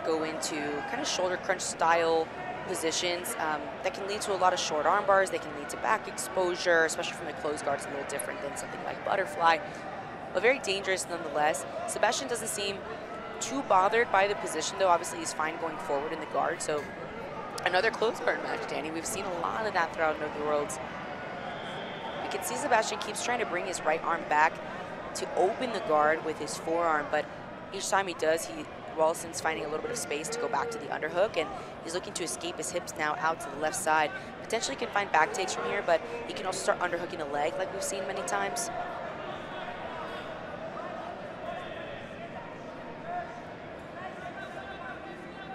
go into kind of shoulder crunch style positions that can lead to a lot of short arm bars. They can lead to back exposure, especially from the closed guard. It's a little different than something like butterfly, but very dangerous nonetheless. Sebastian doesn't seem too bothered by the position, though. Obviously, he's fine going forward in the guard. So another closed guard match, Danny. We've seen a lot of that throughout No-Gi Worlds. You can see Sebastian keeps trying to bring his right arm back to open the guard with his forearm, but each time he does, Wallison's finding a little bit of space to go back to the underhook, and he's looking to escape his hips now out to the left side. Potentially can find back takes from here, but he can also start underhooking the leg like we've seen many times.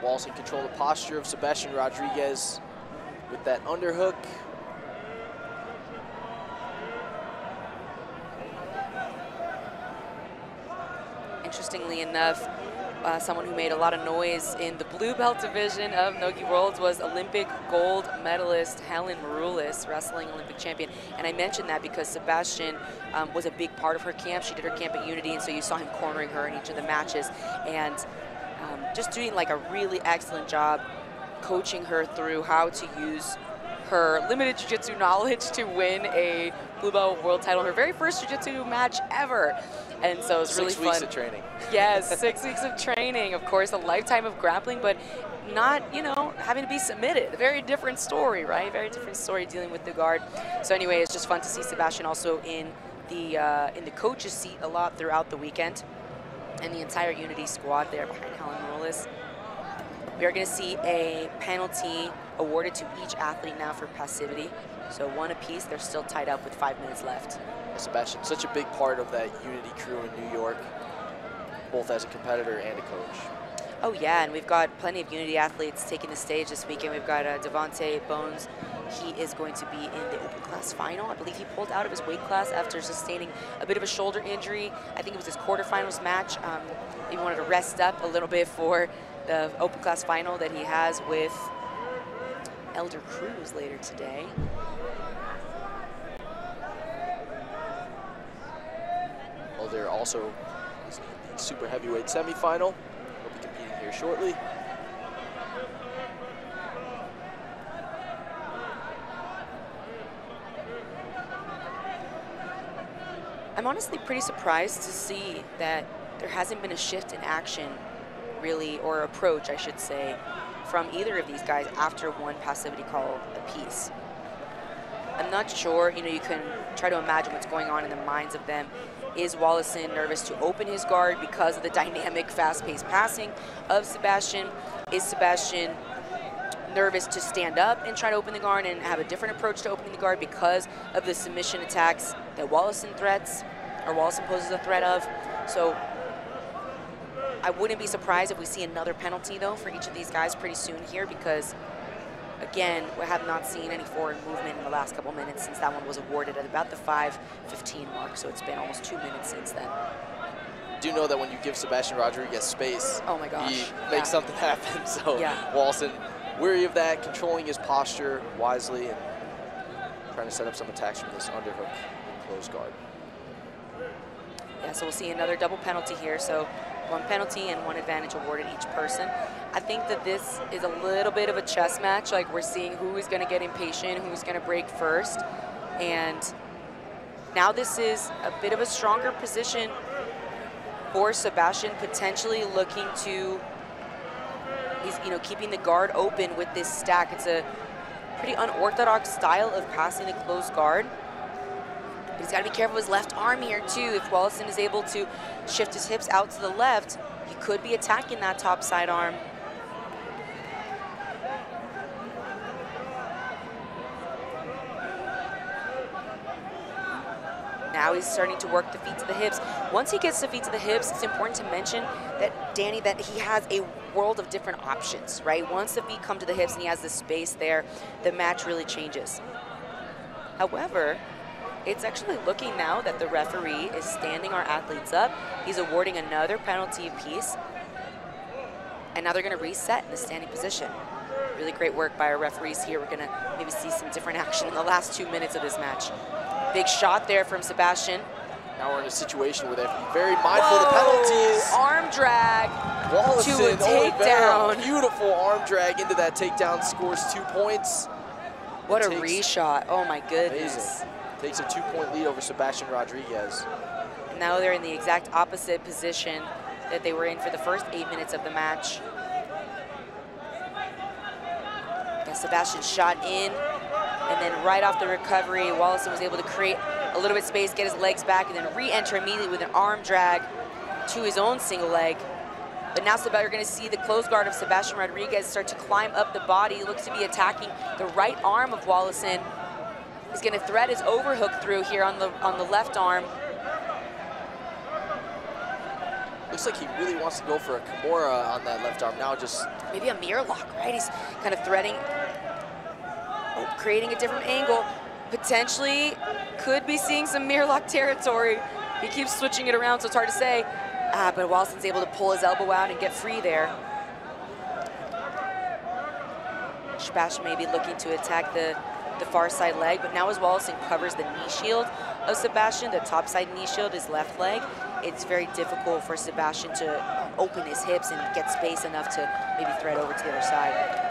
Wallison control the posture of Sebastian Rodriguez with that underhook. Interestingly enough, someone who made a lot of noise in the blue belt division of No-Gi Worlds was Olympic gold medalist Helen Maroulis, wrestling Olympic champion. And I mentioned that because Sebastian was a big part of her camp. She did her camp at Unity, and so you saw him cornering her in each of the matches. And just doing like a really excellent job coaching her through how to use her limited jiu-jitsu knowledge to win a blue belt world title, her very first jiu-jitsu match ever. And so it's really fun. 6 weeks of training. Yes, 6 weeks of training, of course, a lifetime of grappling, but not, you know, having to be submitted. A very different story, right? Very different story dealing with the guard. So anyway, it's just fun to see Sebastian also in the coach's seat a lot throughout the weekend, and the entire Unity squad there behind Helen Maroulis. We are going to see a penalty awarded to each athlete now for passivity. So 1 apiece. They're still tied up with 5 minutes left. Sebastian, such a big part of that Unity crew in New York, both as a competitor and a coach. Oh yeah, and we've got plenty of Unity athletes taking the stage this weekend. We've got Devontae Bones. He is going to be in the open class final. I believe he pulled out of his weight class after sustaining a bit of a shoulder injury. I think it was his quarterfinals match. He wanted to rest up a little bit for the open class final that he has with Elder Cruz later today. Elder also is in the super heavyweight semifinal. He'll be competing here shortly. I'm honestly pretty surprised to see that there hasn't been a shift in action, really, or approach, I should say, from either of these guys after 1 passivity call apiece. I'm not sure, you know, you can try to imagine what's going on in the minds of them. Is Wallison nervous to open his guard because of the dynamic, fast-paced passing of Sebastian? Is Sebastian nervous to stand up and try to open the guard and have a different approach to opening the guard because of the submission attacks that Wallison poses a threat of? So I wouldn't be surprised if we see another penalty, though, for each of these guys pretty soon here because, again, we have not seen any forward movement in the last couple minutes since that one was awarded at about the 5:15 mark, so it's been almost 2 minutes since then. Do know that when you give Sebastian Rodriguez space, oh my gosh, he makes something happen. So Wallison, wary of that, controlling his posture wisely and trying to set up some attacks from this underhook close guard. Yeah, so we'll see another double penalty here. So 1 penalty and 1 advantage awarded each person. I think that this is a little bit of a chess match. Like, we're seeing who is going to get impatient, who's going to break first. And now this is a bit of a stronger position for Sebastian, potentially looking to, he's, you know, keeping the guard open with this stack. It's a pretty unorthodox style of passing the closed guard. But he's got to be careful of his left arm here too. If Wallison is able to shift his hips out to the left, he could be attacking that top side arm. Now he's starting to work the feet to the hips. Once he gets the feet to the hips, it's important to mention that, Danny, that he has a world of different options, right? Once the feet come to the hips and he has the space there, the match really changes. However, it's actually looking now that the referee is standing our athletes up. He's awarding another penalty apiece. And now they're going to reset in the standing position. Really great work by our referees here. We're going to maybe see some different action in the last 2 minutes of this match. Big shot there from Sebastian. Now we're in a situation where they have to be very mindful of the penalties. Arm drag Wallison, to a takedown. Beautiful arm drag into that takedown, scores 2 points. What a reshot. Oh my goodness. Amazing. Takes a 2-point lead over Sebastian Rodriguez. And now they're in the exact opposite position that they were in for the first 8 minutes of the match. And Sebastian shot in. And then right off the recovery, Wallison was able to create a little bit of space, get his legs back, and then re-enter immediately with an arm drag to his own single leg. But now you're going to see the close guard of Sebastian Rodriguez start to climb up the body. He looks to be attacking the right arm of Wallison. He's going to thread his overhook through here on the left arm. Looks like he really wants to go for a Kimura on that left arm now. Just maybe a mirror lock, right? He's kind of threading. Creating a different angle. Potentially could be seeing some mirror lock territory. He keeps switching it around, so it's hard to say. But Wallison's able to pull his elbow out and get free there. Sebastian may be looking to attack the far side leg, but now as Wallison covers the knee shield of Sebastian, the top side knee shield, his left leg, it's very difficult for Sebastian to open his hips and get space enough to maybe thread over to the other side.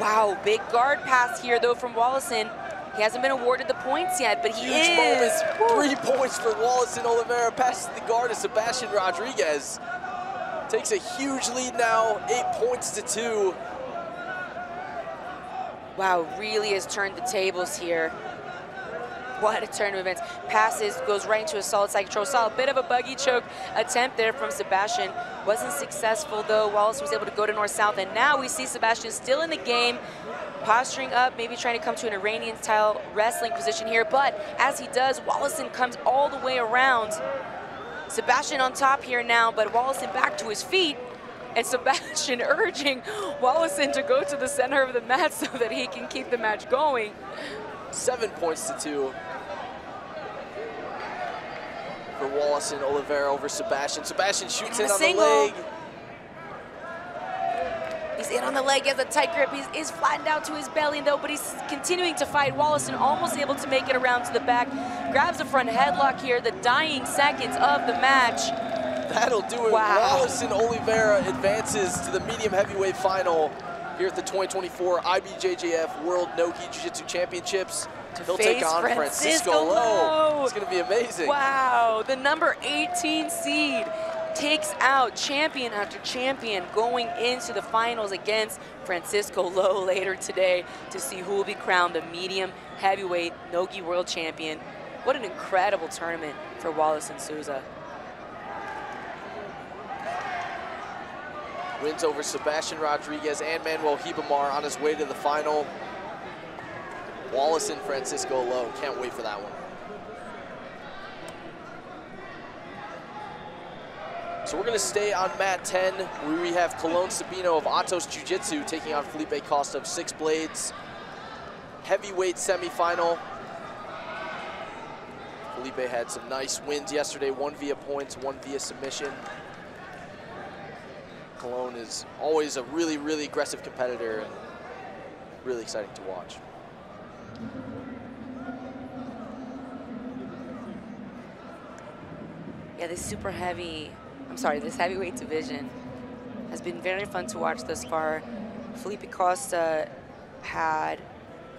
Wow, big guard pass here, though, from Wallison. He hasn't been awarded the points yet, but he is. 3 points for Wallison. Oliveira passes the guard to Sebastian Rodriguez. Takes a huge lead now, 8 points to 2. Wow, really has turned the tables here. What a turn of events. Passes, goes right into a solid side control. Saw a bit of a buggy choke attempt there from Sebastian. Wasn't successful though. Wallace was able to go to north-south, and now we see Sebastian still in the game, posturing up, maybe trying to come to an Iranian-style wrestling position here, but as he does, Wallison comes all the way around. Sebastian on top here now, but Wallison back to his feet, and Sebastian urging Wallison to go to the center of the mat so that he can keep the match going. 7 points to 2. For Wallison, Oliveira over Sebastian. Sebastian shoots in on the leg. He's in on the leg, he has a tight grip. He is flattened out to his belly though, but he's continuing to fight. Wallison almost able to make it around to the back. Grabs a front headlock here, the dying seconds of the match. That'll do it. Wow. Wallison Oliveira advances to the medium heavyweight final here at the 2024 IBJJF World No-Gi Jiu-Jitsu Championships. He'll take on Francisco Lowe. It's going to be amazing. Wow, the number 18 seed takes out champion after champion going into the finals against Francisco Lowe later today to see who will be crowned the medium heavyweight No-Gi World Champion. What an incredible tournament for Wallace and Souza. Wins over Sebastian Rodriguez and Manuel Hibamar on his way to the final. Wallace and Francisco Lowe. Can't wait for that one. So we're going to stay on mat 10, where we have Cologne Sabino of Atos Jiu-Jitsu taking on Felipe Costa of Six Blades. Heavyweight semifinal. Felipe had some nice wins yesterday, one via points, one via submission. Cologne is always a really, really aggressive competitor and really exciting to watch. Yeah, this this heavyweight division has been very fun to watch thus far. Felipe Costa had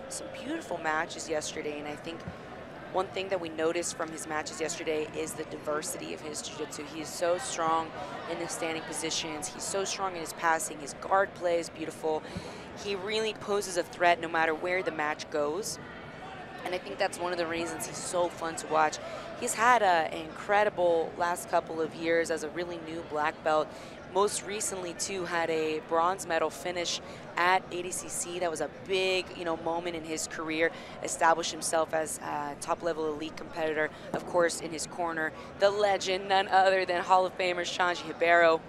some beautiful matches yesterday, and I think one thing that we noticed from his matches yesterday is the diversity of his jiu-jitsu. He is so strong in the standing positions. He's so strong in his passing. His guard play is beautiful. He really poses a threat no matter where the match goes. And I think that's one of the reasons he's so fun to watch. He's had an incredible last couple of years as a really new black belt. Most recently, too, had a bronze medal finish at ADCC. That was a big, moment in his career. Established himself as a top-level elite competitor. Of course, in his corner, the legend, none other than Hall of Famer Shanji Ribeiro.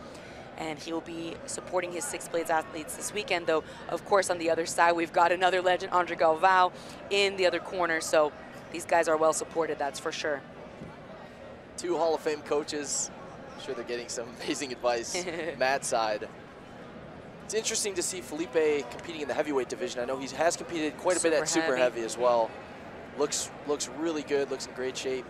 And he will be supporting his Six Blades athletes this weekend, though, of course, on the other side, we've got another legend, Andre Galvao, in the other corner. So these guys are well supported, that's for sure. Two Hall of Fame coaches. I'm sure they're getting some amazing advice. Matt's side. It's interesting to see Felipe competing in the heavyweight division. I know he has competed quite a bit at super heavy as well. Looks really good, looks in great shape.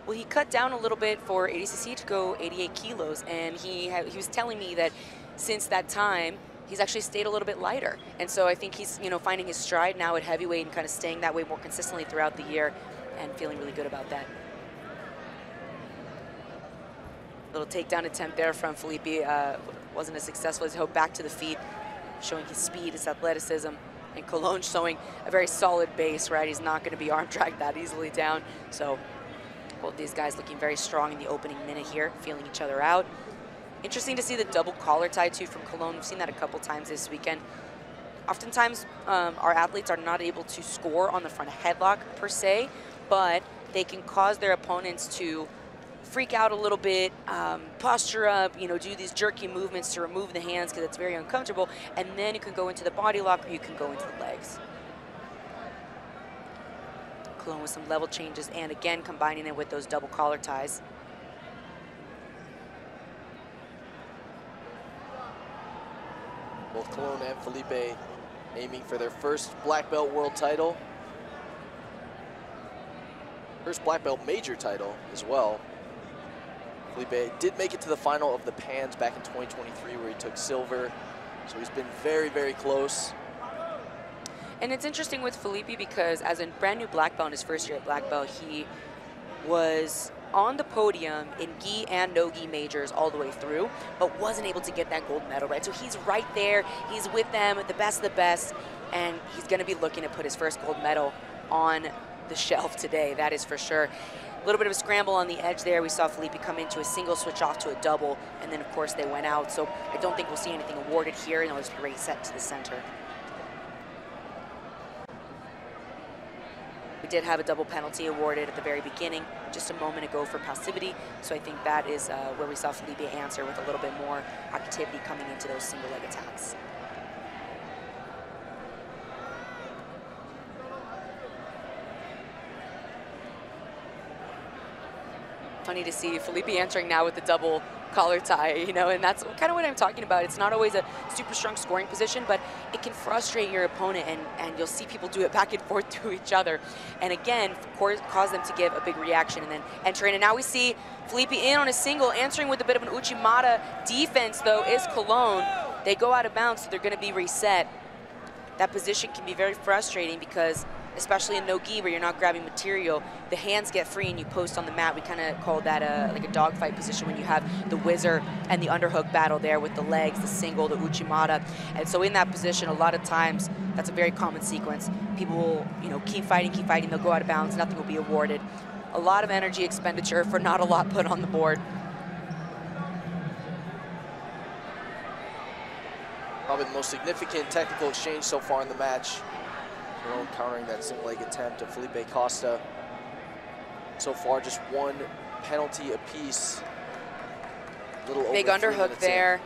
Well, he cut down a little bit for ADCC to go 88 kilos, and he was telling me that since that time, he's actually stayed a little bit lighter. And so I think he's, finding his stride now at heavyweight and kind of staying that way more consistently throughout the year and feeling really good about that. Little takedown attempt there from Felipe. Wasn't as successful as hoped. Back to the feet, showing his speed, his athleticism. And Cologne showing a very solid base, right? He's not going to be arm dragged that easily down. So both these guys looking very strong in the opening minute here, feeling each other out. Interesting to see the double collar tie too from Cologne. We've seen that a couple times this weekend. Oftentimes, our athletes are not able to score on the front headlock per se, but they can cause their opponents to freak out a little bit, posture up, do these jerky movements to remove the hands because it's very uncomfortable, and then you can go into the body lock or you can go into the legs. Cologne with some level changes and again combining it with those double collar ties. Both Cologne and Felipe aiming for their first black belt world title. First black belt major title as well. Felipe did make it to the final of the Pans back in 2023 where he took silver. So he's been very, very close. And it's interesting with Felipe because as a brand new black belt in his first year at black belt, he was on the podium in gi and no gi majors all the way through, but wasn't able to get that gold medal, right? So he's right there, he's with them, the best of the best, and he's gonna be looking to put his first gold medal on the shelf today, that is for sure. A little bit of a scramble on the edge there. We saw Felipe come into a single, switch off to a double, and then of course they went out. So I don't think we'll see anything awarded here, and it'll just be reset to the center. We did have a double penalty awarded at the very beginning, just a moment ago for passivity. So I think that is where we saw Felipe answer with a little bit more activity coming into those single leg attacks. Funny to see Felipe answering now with the double collar tie, and that's kind of what I'm talking about. It's not always a super strong scoring position, but it can frustrate your opponent, and you'll see people do it back and forth to each other. And again, of course, cause them to give a big reaction and then enter in. And now we see Felipe in on a single, answering with a bit of an Uchimata defense, though, is Cologne. They go out of bounds, so they're going to be reset. That position can be very frustrating because, especially in no-gi where you're not grabbing material, the hands get free and you post on the mat. We kind of call that like a dogfight position when you have the whizzer and the underhook battle there with the legs, the single, the Uchimata. And so in that position, a lot of times, that's a very common sequence. People will, keep fighting, they'll go out of bounds, nothing will be awarded. A lot of energy expenditure for not a lot put on the board. Probably the most significant technical exchange so far in the match. Cologne countering that single leg attempt of Felipe Costa. So far, just one penalty apiece. Little over Big 3 underhook minutes there.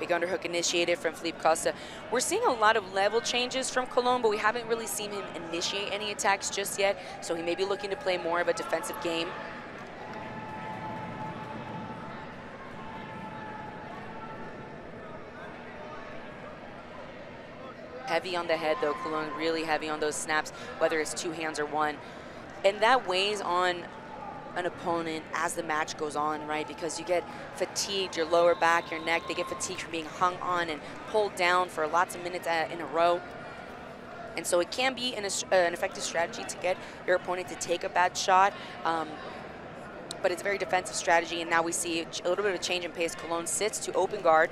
Big underhook initiated from Felipe Costa. We're seeing a lot of level changes from Colon, but we haven't really seen him initiate any attacks just yet, so he may be looking to play more of a defensive game. Heavy on the head, though. Colon really heavy on those snaps, whether it's 2 hands or 1. And that weighs on an opponent as the match goes on, right? Because you get fatigued, your lower back, your neck, they get fatigued from being hung on and pulled down for lots of minutes in a row. And so it can be an effective strategy to get your opponent to take a bad shot, but it's a very defensive strategy, and now we see a little bit of a change in pace. Colon sits to open guard.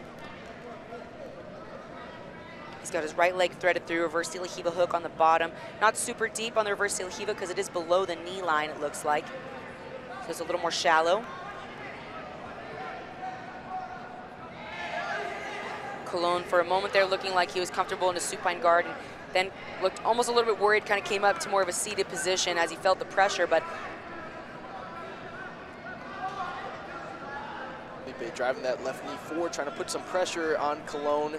He's got his right leg threaded through, reverse de la Riva hook on the bottom. Not super deep on the reverse de la Riva because it is below the knee line, it looks like. So it's a little more shallow. Colon, for a moment there, looking like he was comfortable in a supine guard, and then looked almost a little bit worried, kind of came up to more of a seated position as he felt the pressure, but Felipe driving that left knee forward, trying to put some pressure on Colon.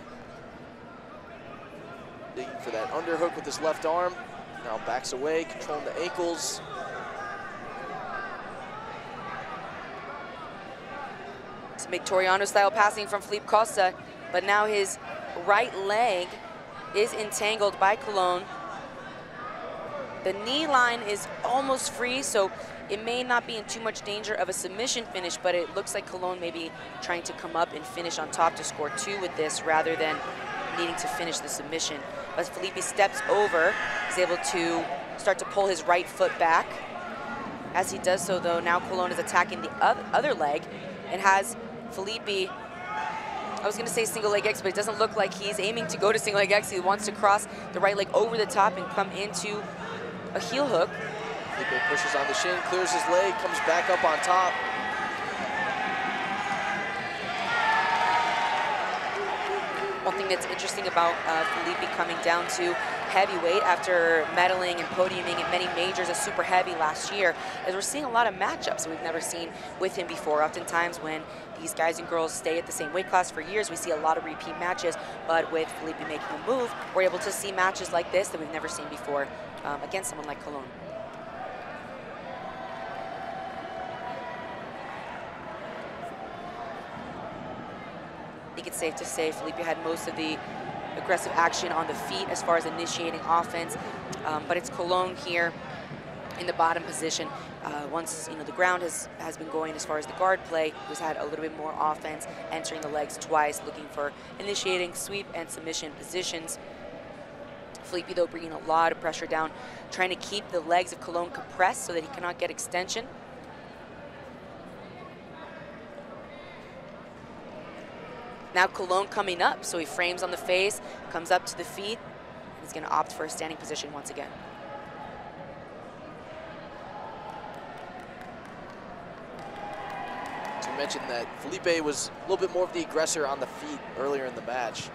Digging for that underhook with his left arm. Now backs away, controlling the ankles. Some Victoriano-style passing from Felipe Costa, but now his right leg is entangled by Colon. The knee line is almost free, so it may not be in too much danger of a submission finish, but it looks like Colon may be trying to come up and finish on top to score 2 with this rather than needing to finish the submission. As Felipe steps over, he's able to start to pull his right foot back. As he does so, though, now Colon is attacking the other leg and has Felipe, I was going to say single leg X, but it doesn't look like he's aiming to go to single leg X. He wants to cross the right leg over the top and come into a heel hook. Felipe pushes on the shin, clears his leg, comes back up on top. One thing that's interesting about Felipe coming down to heavyweight after medaling and podiuming in many majors as super heavy last year is we're seeing a lot of matchups that we've never seen with him before. Oftentimes when these guys and girls stay at the same weight class for years, we see a lot of repeat matches, but with Felipe making a move, we're able to see matches like this that we've never seen before against someone like Colon. I think it's safe to say Felipe had most of the aggressive action on the feet as far as initiating offense, but it's Colon here in the bottom position. Once the ground has been going as far as the guard play, who's had a little bit more offense, entering the legs twice, looking for initiating sweep and submission positions. Felipe, though, bringing a lot of pressure down, trying to keep the legs of Colon compressed so that he cannot get extension. Now Colon coming up, so he frames on the face, comes up to the feet, and he's going to opt for a standing position once again. So you mentioned that Felipe was a little bit more of the aggressor on the feet earlier in the match.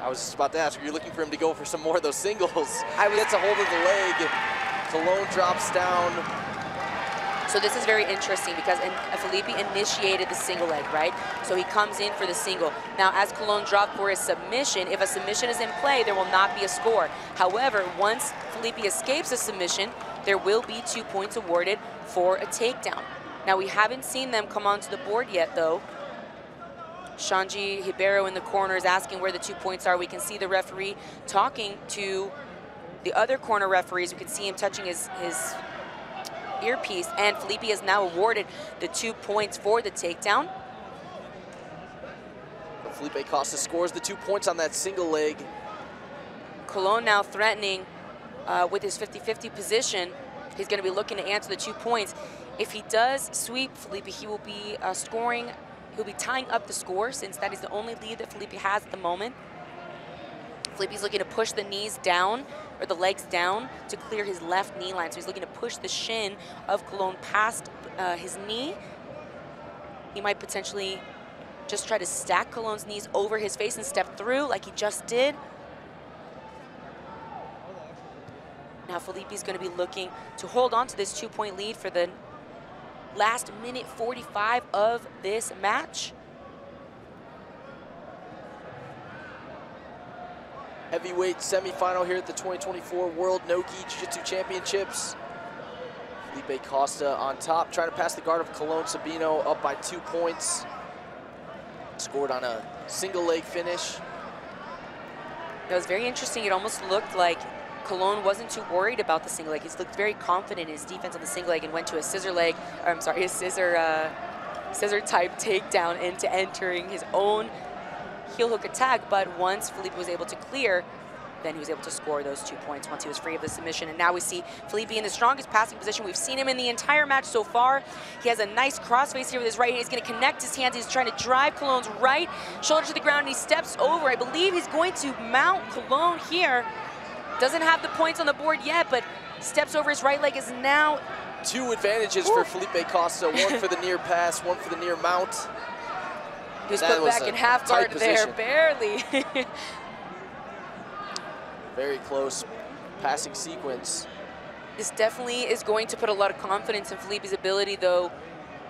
I was just about to ask, are you looking for him to go for some more of those singles? Gets a hold of the leg, Colon drops down. So this is very interesting because Felipe initiated the single leg, right? So he comes in for the single. Now, as Colon dropped for his submission, if a submission is in play, there will not be a score. However, once Felipe escapes a submission, there will be 2 points awarded for a takedown. Now, we haven't seen them come onto the board yet, though. Shanji Hibero in the corner is asking where the 2 points are. We can see the referee talking to the other corner referees. We can see him touching his earpiece, and Felipe is now awarded the 2 points for the takedown. Felipe Costa scores the 2 points on that single leg. Colon now threatening with his 50-50 position. He's going to be looking to answer the 2 points. If he does sweep Felipe, he will be scoring. He'll be tying up the score since that is the only lead that Felipe has at the moment. Felipe's looking to push the knees down, or the legs down, to clear his left knee line. So he's looking to push the shin of Colon past his knee. He might potentially just try to stack Colon's knees over his face and step through like he just did. Now Felipe's going to be looking to hold on to this 2 point lead for the last minute 45 of this match. Heavyweight semifinal here at the 2024 World No-Gi Jiu-Jitsu Championships. Felipe Costa on top, trying to pass the guard of Colón Sabino, up by 2 points. Scored on a single leg finish. It was very interesting. It almost looked like Colón wasn't too worried about the single leg. He looked very confident in his defense on the single leg and went to a scissor leg, or I'm sorry, a scissor type takedown into entering his own heel hook attack. But once Felipe was able to clear, then he was able to score those 2 points once he was free of the submission. And now we see Felipe in the strongest passing position we've seen him in the entire match so far. He has a nice crossface here with his right hand. He's going to connect his hands. He's trying to drive Colón's right shoulder to the ground, and he steps over. I believe he's going to mount Colón here. Doesn't have the points on the board yet, but steps over. His right leg is now... 2 advantages for Felipe Costa, one for the near pass, one for the near mount. He was put back in half guard there, barely. Very close passing sequence. This definitely is going to put a lot of confidence in Felipe's ability, though,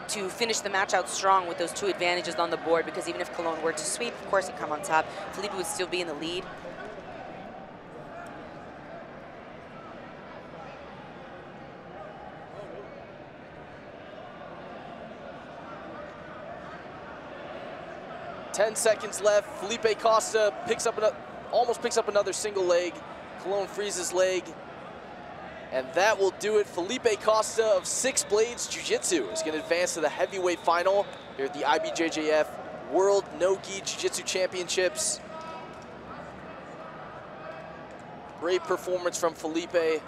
to finish the match out strong with those 2 advantages on the board, because even if Colón were to sweep, of course, and come on top, Felipe would still be in the lead. Ten seconds left. Felipe Costa almost picks up another single leg. Colón frees his leg. And that will do it. Felipe Costa of Six Blades Jiu-Jitsu is going to advance to the heavyweight final here at the IBJJF World No-Gi Jiu-Jitsu Championships. Great performance from Felipe.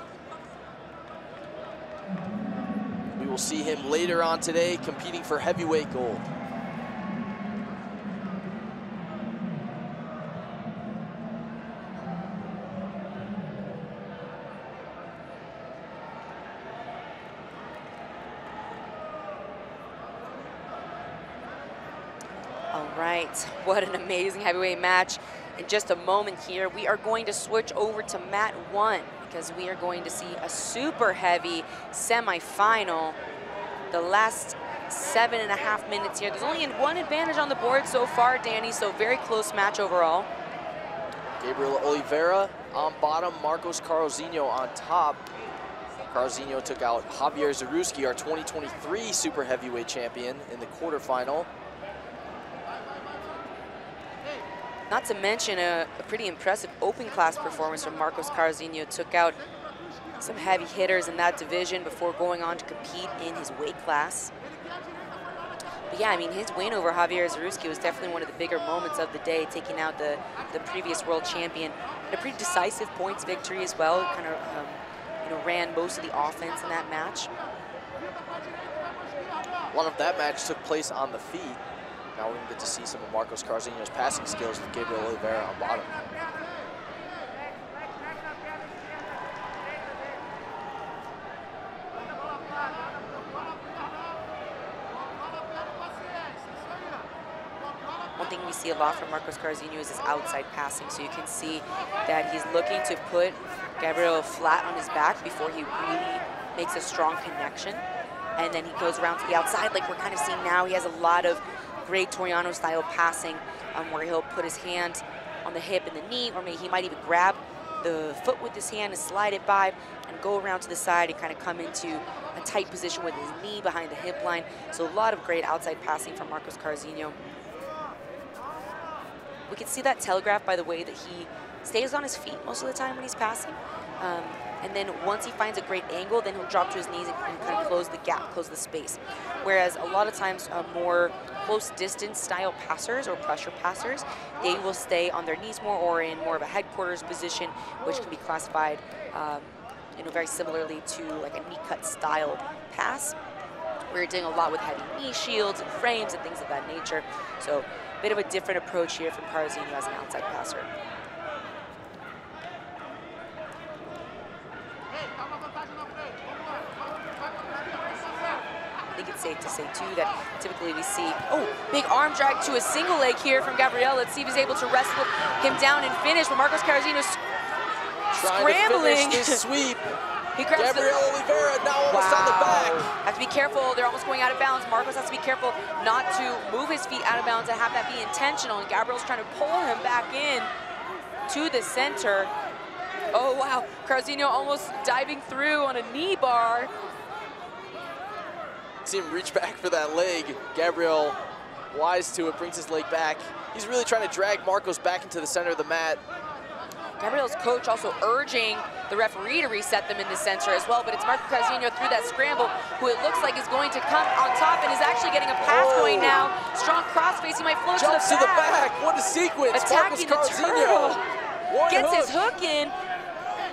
We will see him later on today competing for heavyweight gold. All right, what an amazing heavyweight match. In just a moment here, we are going to switch over to mat 1 because we are going to see a super heavy semifinal. The last 7.5 minutes here. There's only 1 advantage on the board so far, Danny, so very close match overall. Gabriel Oliveira on bottom, Marcos Carrozino on top. Carrozino took out Javier Zaruski, our 2023 super heavyweight champion, in the quarterfinal. Not to mention a pretty impressive open class performance from Marcos Carrozino. Took out some heavy hitters in that division before going on to compete in his weight class. But yeah, I mean, his win over Javier Zaruski was definitely one of the bigger moments of the day, taking out the previous world champion. And a pretty decisive points victory as well. Kind of ran most of the offense in that match. A lot of that match took place on the feet. Now we're going to get to see some of Marcos Carrozino's passing skills with Gabriel Oliveira on bottom. One thing we see a lot from Marcos Carrozino is his outside passing. So you can see that he's looking to put Gabriel flat on his back before he really makes a strong connection. And then he goes around to the outside like we're kind of seeing now. He has a lot of great Toriano style passing where he'll put his hand on the hip and the knee, or maybe he might even grab the foot with his hand and slide it by and go around to the side and kind of come into a tight position with his knee behind the hip line. So a lot of great outside passing from Marcos Carrozino. We can see that telegraphed by the way that he stays on his feet most of the time when he's passing. And then once he finds a great angle, then he'll drop to his knees and kind of close the gap, close the space. Whereas a lot of times more close distance style passers or pressure passers, they will stay on their knees more or in more of a headquarters position, which can be classified very similarly to like a knee cut style pass. We're doing a lot with heavy knee shields and frames and things of that nature. So a bit of a different approach here from Carrozino as an outside passer. I think it's safe to say, too, that typically we see, big arm drag to a single leg here from Gabriel. Let's see if he's able to wrestle him down and finish. But Marcos Carrozino scrambling. Trying to finish this sweep. He grabs Gabriel Oliveira now almost on the back. Has to be careful. They're almost going out of bounds. Marcos has to be careful not to move his feet out of bounds and have that be intentional. And Gabriel's trying to pull him back in to the center. Oh, wow. Carzinho almost diving through on a knee bar. See him reach back for that leg. Gabriel, wise to it, brings his leg back. He's really trying to drag Marcos back into the center of the mat. Gabriel's coach also urging the referee to reset them in the center as well, but it's Marco Carzinho through that scramble, who it looks like is going to come on top and is actually getting a pass going now. Strong crossface, he might float Jumps to the back. What a sequence. Attacking Marcos Carzinho. Gets his hook in.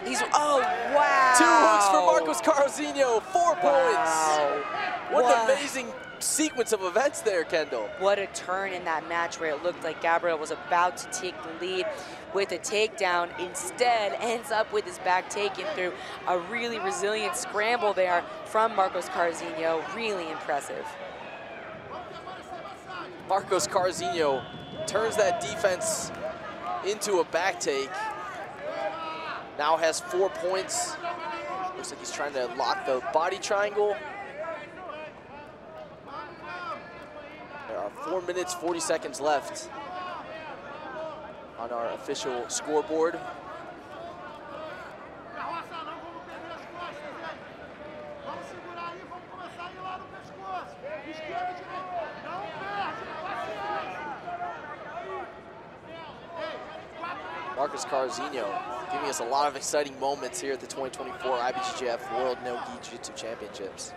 He's, oh, wow. 2 hooks for Marcos Carzinho, 4 points. What an amazing sequence of events there, Kendall. What a turn in that match where it looked like Gabriel was about to take the lead with a takedown. Instead, ends up with his back taken through a really resilient scramble there from Marcos Carzinho. Really impressive. Marcos Carzinho turns that defense into a back take. Now has 4 points. Looks like he's trying to lock the body triangle. There are 4 minutes, 40 seconds left on our official scoreboard. Marcos Carzinho giving us a lot of exciting moments here at the 2024 IBJJF World No-Gi Jiu-Jitsu Championships.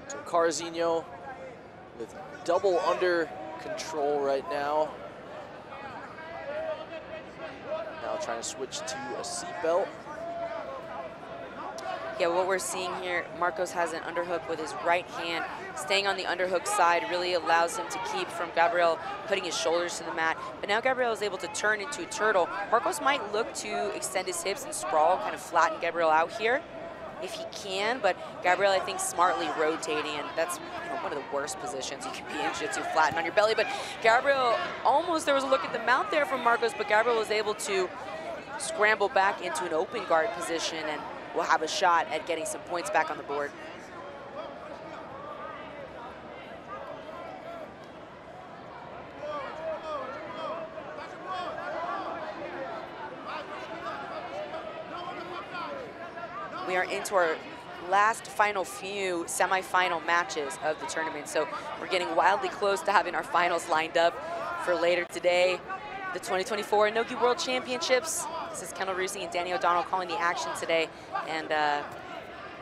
So Carzinho with double under control right now. Now trying to switch to a seatbelt. Yeah, what we're seeing here, Marcos has an underhook with his right hand. Staying on the underhook side really allows him to keep from Gabriel putting his shoulders to the mat. But now Gabriel is able to turn into a turtle. Marcos might look to extend his hips and sprawl, kind of flatten Gabriel out here if he can. But Gabriel, I think, smartly rotating, and that's one of the worst positions you can be in jiu-jitsu, flatten on your belly. But Gabriel, almost there was a look at the mount there from Marcos, but Gabriel was able to scramble back into an open guard position and will have a shot at getting some points back on the board. We are into our last final few semifinal matches of the tournament, so we're getting wildly close to having our finals lined up for later today. The 2024 No-Gi World Championships. This is Kendall Rusi and Danny O'Donnell calling the action today, and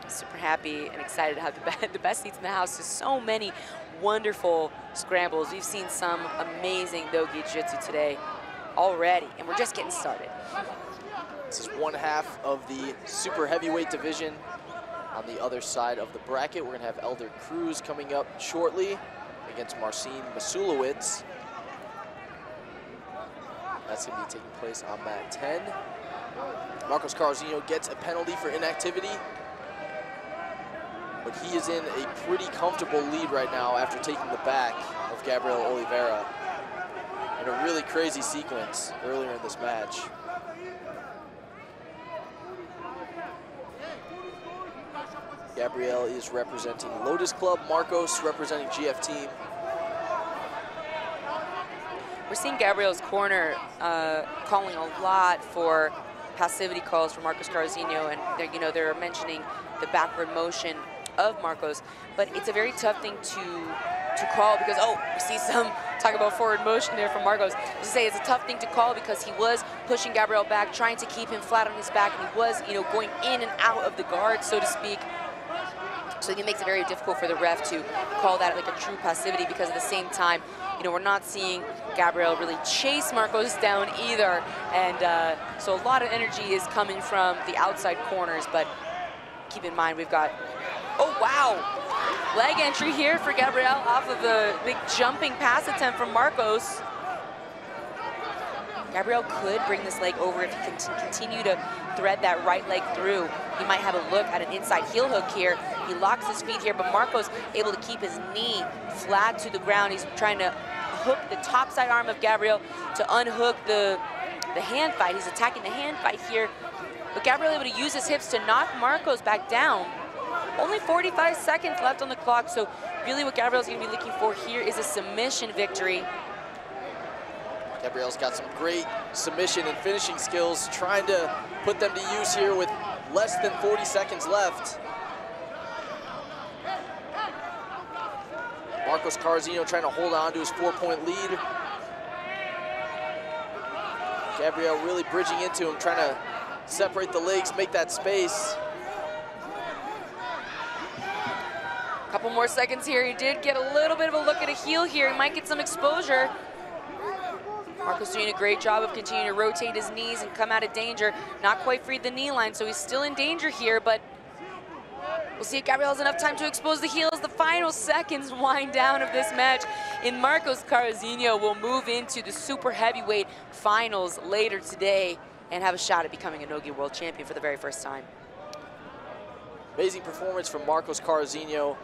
super happy and excited to have the best seats in the house. There's so many wonderful scrambles. We've seen some amazing No-Gi Jiu-Jitsu today already, and we're just getting started. This is one half of the super heavyweight division. On the other side of the bracket, we're gonna have Elder Cruz coming up shortly against Marcin Masulowicz. That's going to be taking place on mat 10. Marcos Carzinho gets a penalty for inactivity, but he is in a pretty comfortable lead right now after taking the back of Gabriel Oliveira in a really crazy sequence earlier in this match. Gabriel is representing Lotus Club, Marcos representing GF Team. We're seeing Gabriel's corner calling a lot for passivity calls for Marcos Carzinho, and they're mentioning the backward motion of Marcos, but it's a very tough thing to call because, oh, we see some talk about forward motion there from Marcos. To say it's a tough thing to call because he was pushing Gabriel back, trying to keep him flat on his back, and he was, going in and out of the guard, so to speak. So it makes it very difficult for the ref to call that like a true passivity because at the same time, we're not seeing Gabriel really chase Marcos down either. And so a lot of energy is coming from the outside corners, but keep in mind we've got, oh wow, leg entry here for Gabriel off of the big jumping pass attempt from Marcos. Gabriel could bring this leg over if he can continue to thread that right leg through. He might have a look at an inside heel hook here. He locks his feet here, but Marco's able to keep his knee flat to the ground. He's trying to hook the top side arm of Gabriel to unhook the hand fight. He's attacking the hand fight here, but Gabriel able to use his hips to knock Marcos back down. Only 45 seconds left on the clock, so really what Gabriel's gonna be looking for here is a submission victory. Gabriel's got some great submission and finishing skills, trying to put them to use here with less than 40 seconds left. Marcos Carrozino trying to hold on to his 4-point lead. Gabriel really bridging into him, trying to separate the legs, make that space. Couple more seconds here. He did get a little bit of a look at a heel here. He might get some exposure. Marco's doing a great job of continuing to rotate his knees and come out of danger. Not quite freed the knee line, so he's still in danger here, but we'll see if Gabriel has enough time to expose the heels. The final seconds wind down of this match. And Marcos Carrozino will move into the super heavyweight finals later today and have a shot at becoming a no-gi world champion for the very first time. Amazing performance from Marcos Carrozino.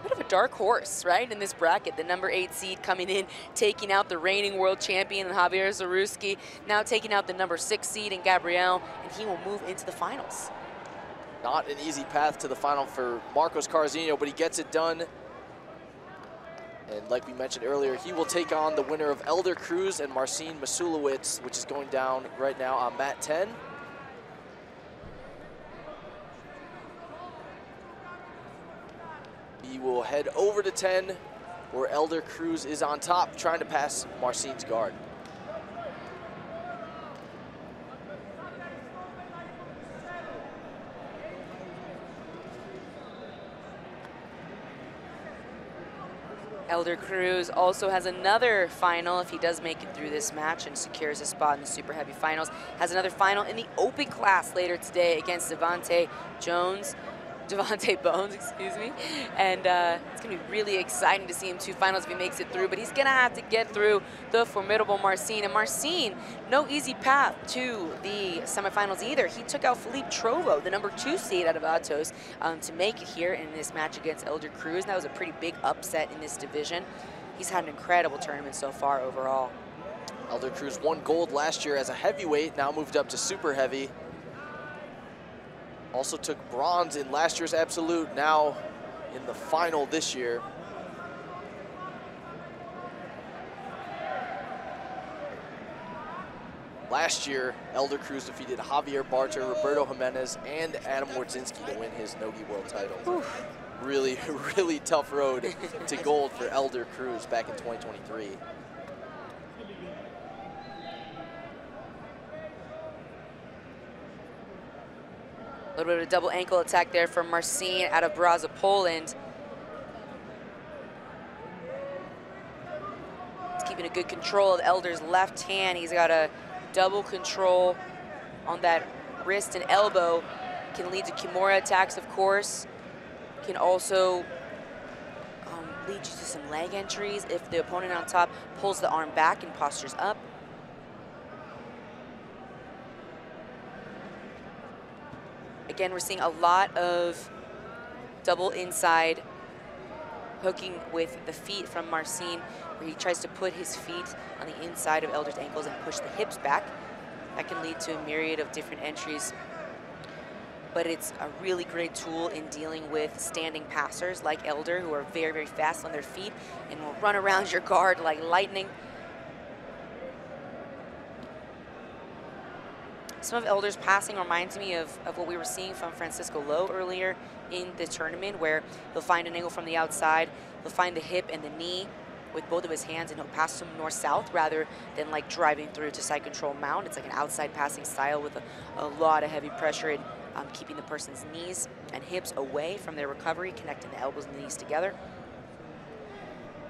Bit of a dark horse, right, in this bracket. The number 8 seed coming in, taking out the reigning world champion, Javier Zaruski, now taking out the number 6 seed in Gabriel, and he will move into the finals. Not an easy path to the final for Marcos Carrozino, but he gets it done. And like we mentioned earlier, he will take on the winner of Elder Cruz and Marcin Masulowicz, which is going down right now on mat 10. He will head over to 10, where Elder Cruz is on top, trying to pass Marcin's guard. Elder Cruz also has another final if he does make it through this match and secures a spot in the super heavy finals. Has another final in the open class later today against Devontae Bones, excuse me. And it's gonna be really exciting to see him 2 finals if he makes it through, but he's gonna have to get through the formidable Marcin. And Marcin, no easy path to the semifinals either. He took out Felipe Trovo, the number 2 seed out of Atos, to make it here in this match against Elder Cruz. And that was a pretty big upset in this division. He's had an incredible tournament so far overall. Elder Cruz won gold last year as a heavyweight, now moved up to super heavy. Also took bronze in last year's Absolute, now in the final this year. Last year, Elder Cruz defeated Javier Barter, Roberto Jimenez, and Adam Wardzinski to win his no-gi world title. Oof. Really, really tough road to gold for Elder Cruz back in 2023. A little bit of a double ankle attack there from Marcin out of Braza, Poland. He's keeping a good control of Elder's left hand. He's got a double control on that wrist and elbow. Can lead to Kimura attacks, of course. Can also lead you to some leg entries if the opponent on top pulls the arm back and postures up. Again, we're seeing a lot of double inside hooking with the feet from Marcin, where he tries to put his feet on the inside of Elder's ankles and push the hips back. That can lead to a myriad of different entries. But it's a really great tool in dealing with standing passers like Elder, who are very, very fast on their feet and will run around your guard like lightning. Some of Elder's passing reminds me of what we were seeing from Francisco Lowe earlier in the tournament, where he'll find an angle from the outside, he'll find the hip and the knee with both of his hands, and he'll pass them north-south rather than like driving through to side control mount. It's like an outside passing style with a lot of heavy pressure and keeping the person's knees and hips away from their recovery, connecting the elbows and the knees together.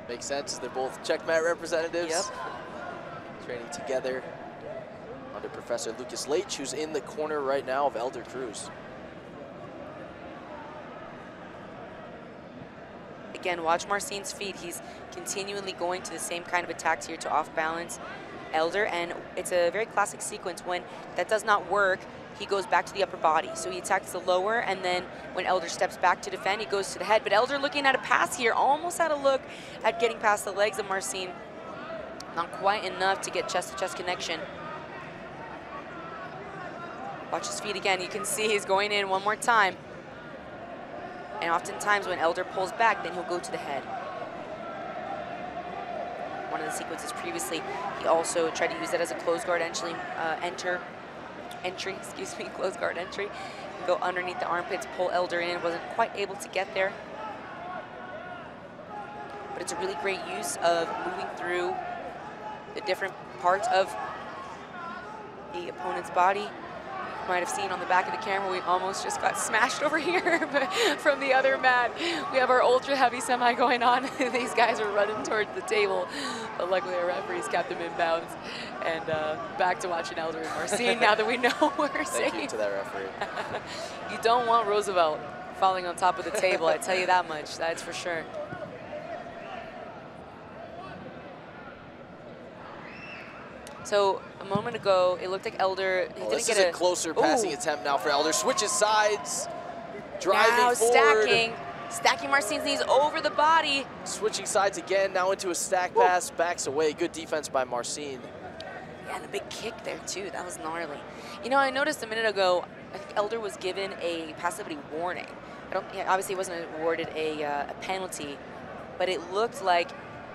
Makes sense. They're both checkmat representatives. Yep. Training together under Professor Lucas Leitch, who's in the corner right now of Elder Cruz. Again, watch Marcin's feet. He's continually going to the same kind of attacks here to off-balance Elder, and it's a very classic sequence. When that does not work, he goes back to the upper body. So he attacks the lower, and then when Elder steps back to defend, he goes to the head. But Elder looking at a pass here, almost had a look at getting past the legs of Marcin. Not quite enough to get chest-to-chest connection. Watch his feet again. You can see he's going in one more time. And oftentimes when Elder pulls back, then he'll go to the head. One of the sequences previously, he also tried to use that as a closed guard entry, closed guard entry. Go underneath the armpits, pull Elder in, wasn't quite able to get there. But it's a really great use of moving through the different parts of the opponent's body. You might have seen on the back of the camera, we almost just got smashed over here from the other mat. We have our ultra heavy semi going on. These guys are running towards the table, but luckily our referees kept them in bounds. And back to watching Elder and Marcin now that we know we're safe. Thank you to that referee. You don't want Roosevelt falling on top of the table, I tell you that much, that's for sure. So a moment ago, it looked like Elder, he didn't this get is a closer passing attempt now for Elder. Switches sides, driving now forward. Stacking Marcin's knees over the body. Switching sides again, now into a stack pass, backs away. Good defense by Marcin. Yeah, and a big kick there too, that was gnarly. You know, I noticed a minute ago, I think Elder was given a passivity warning. Obviously he wasn't awarded a penalty, but it looked like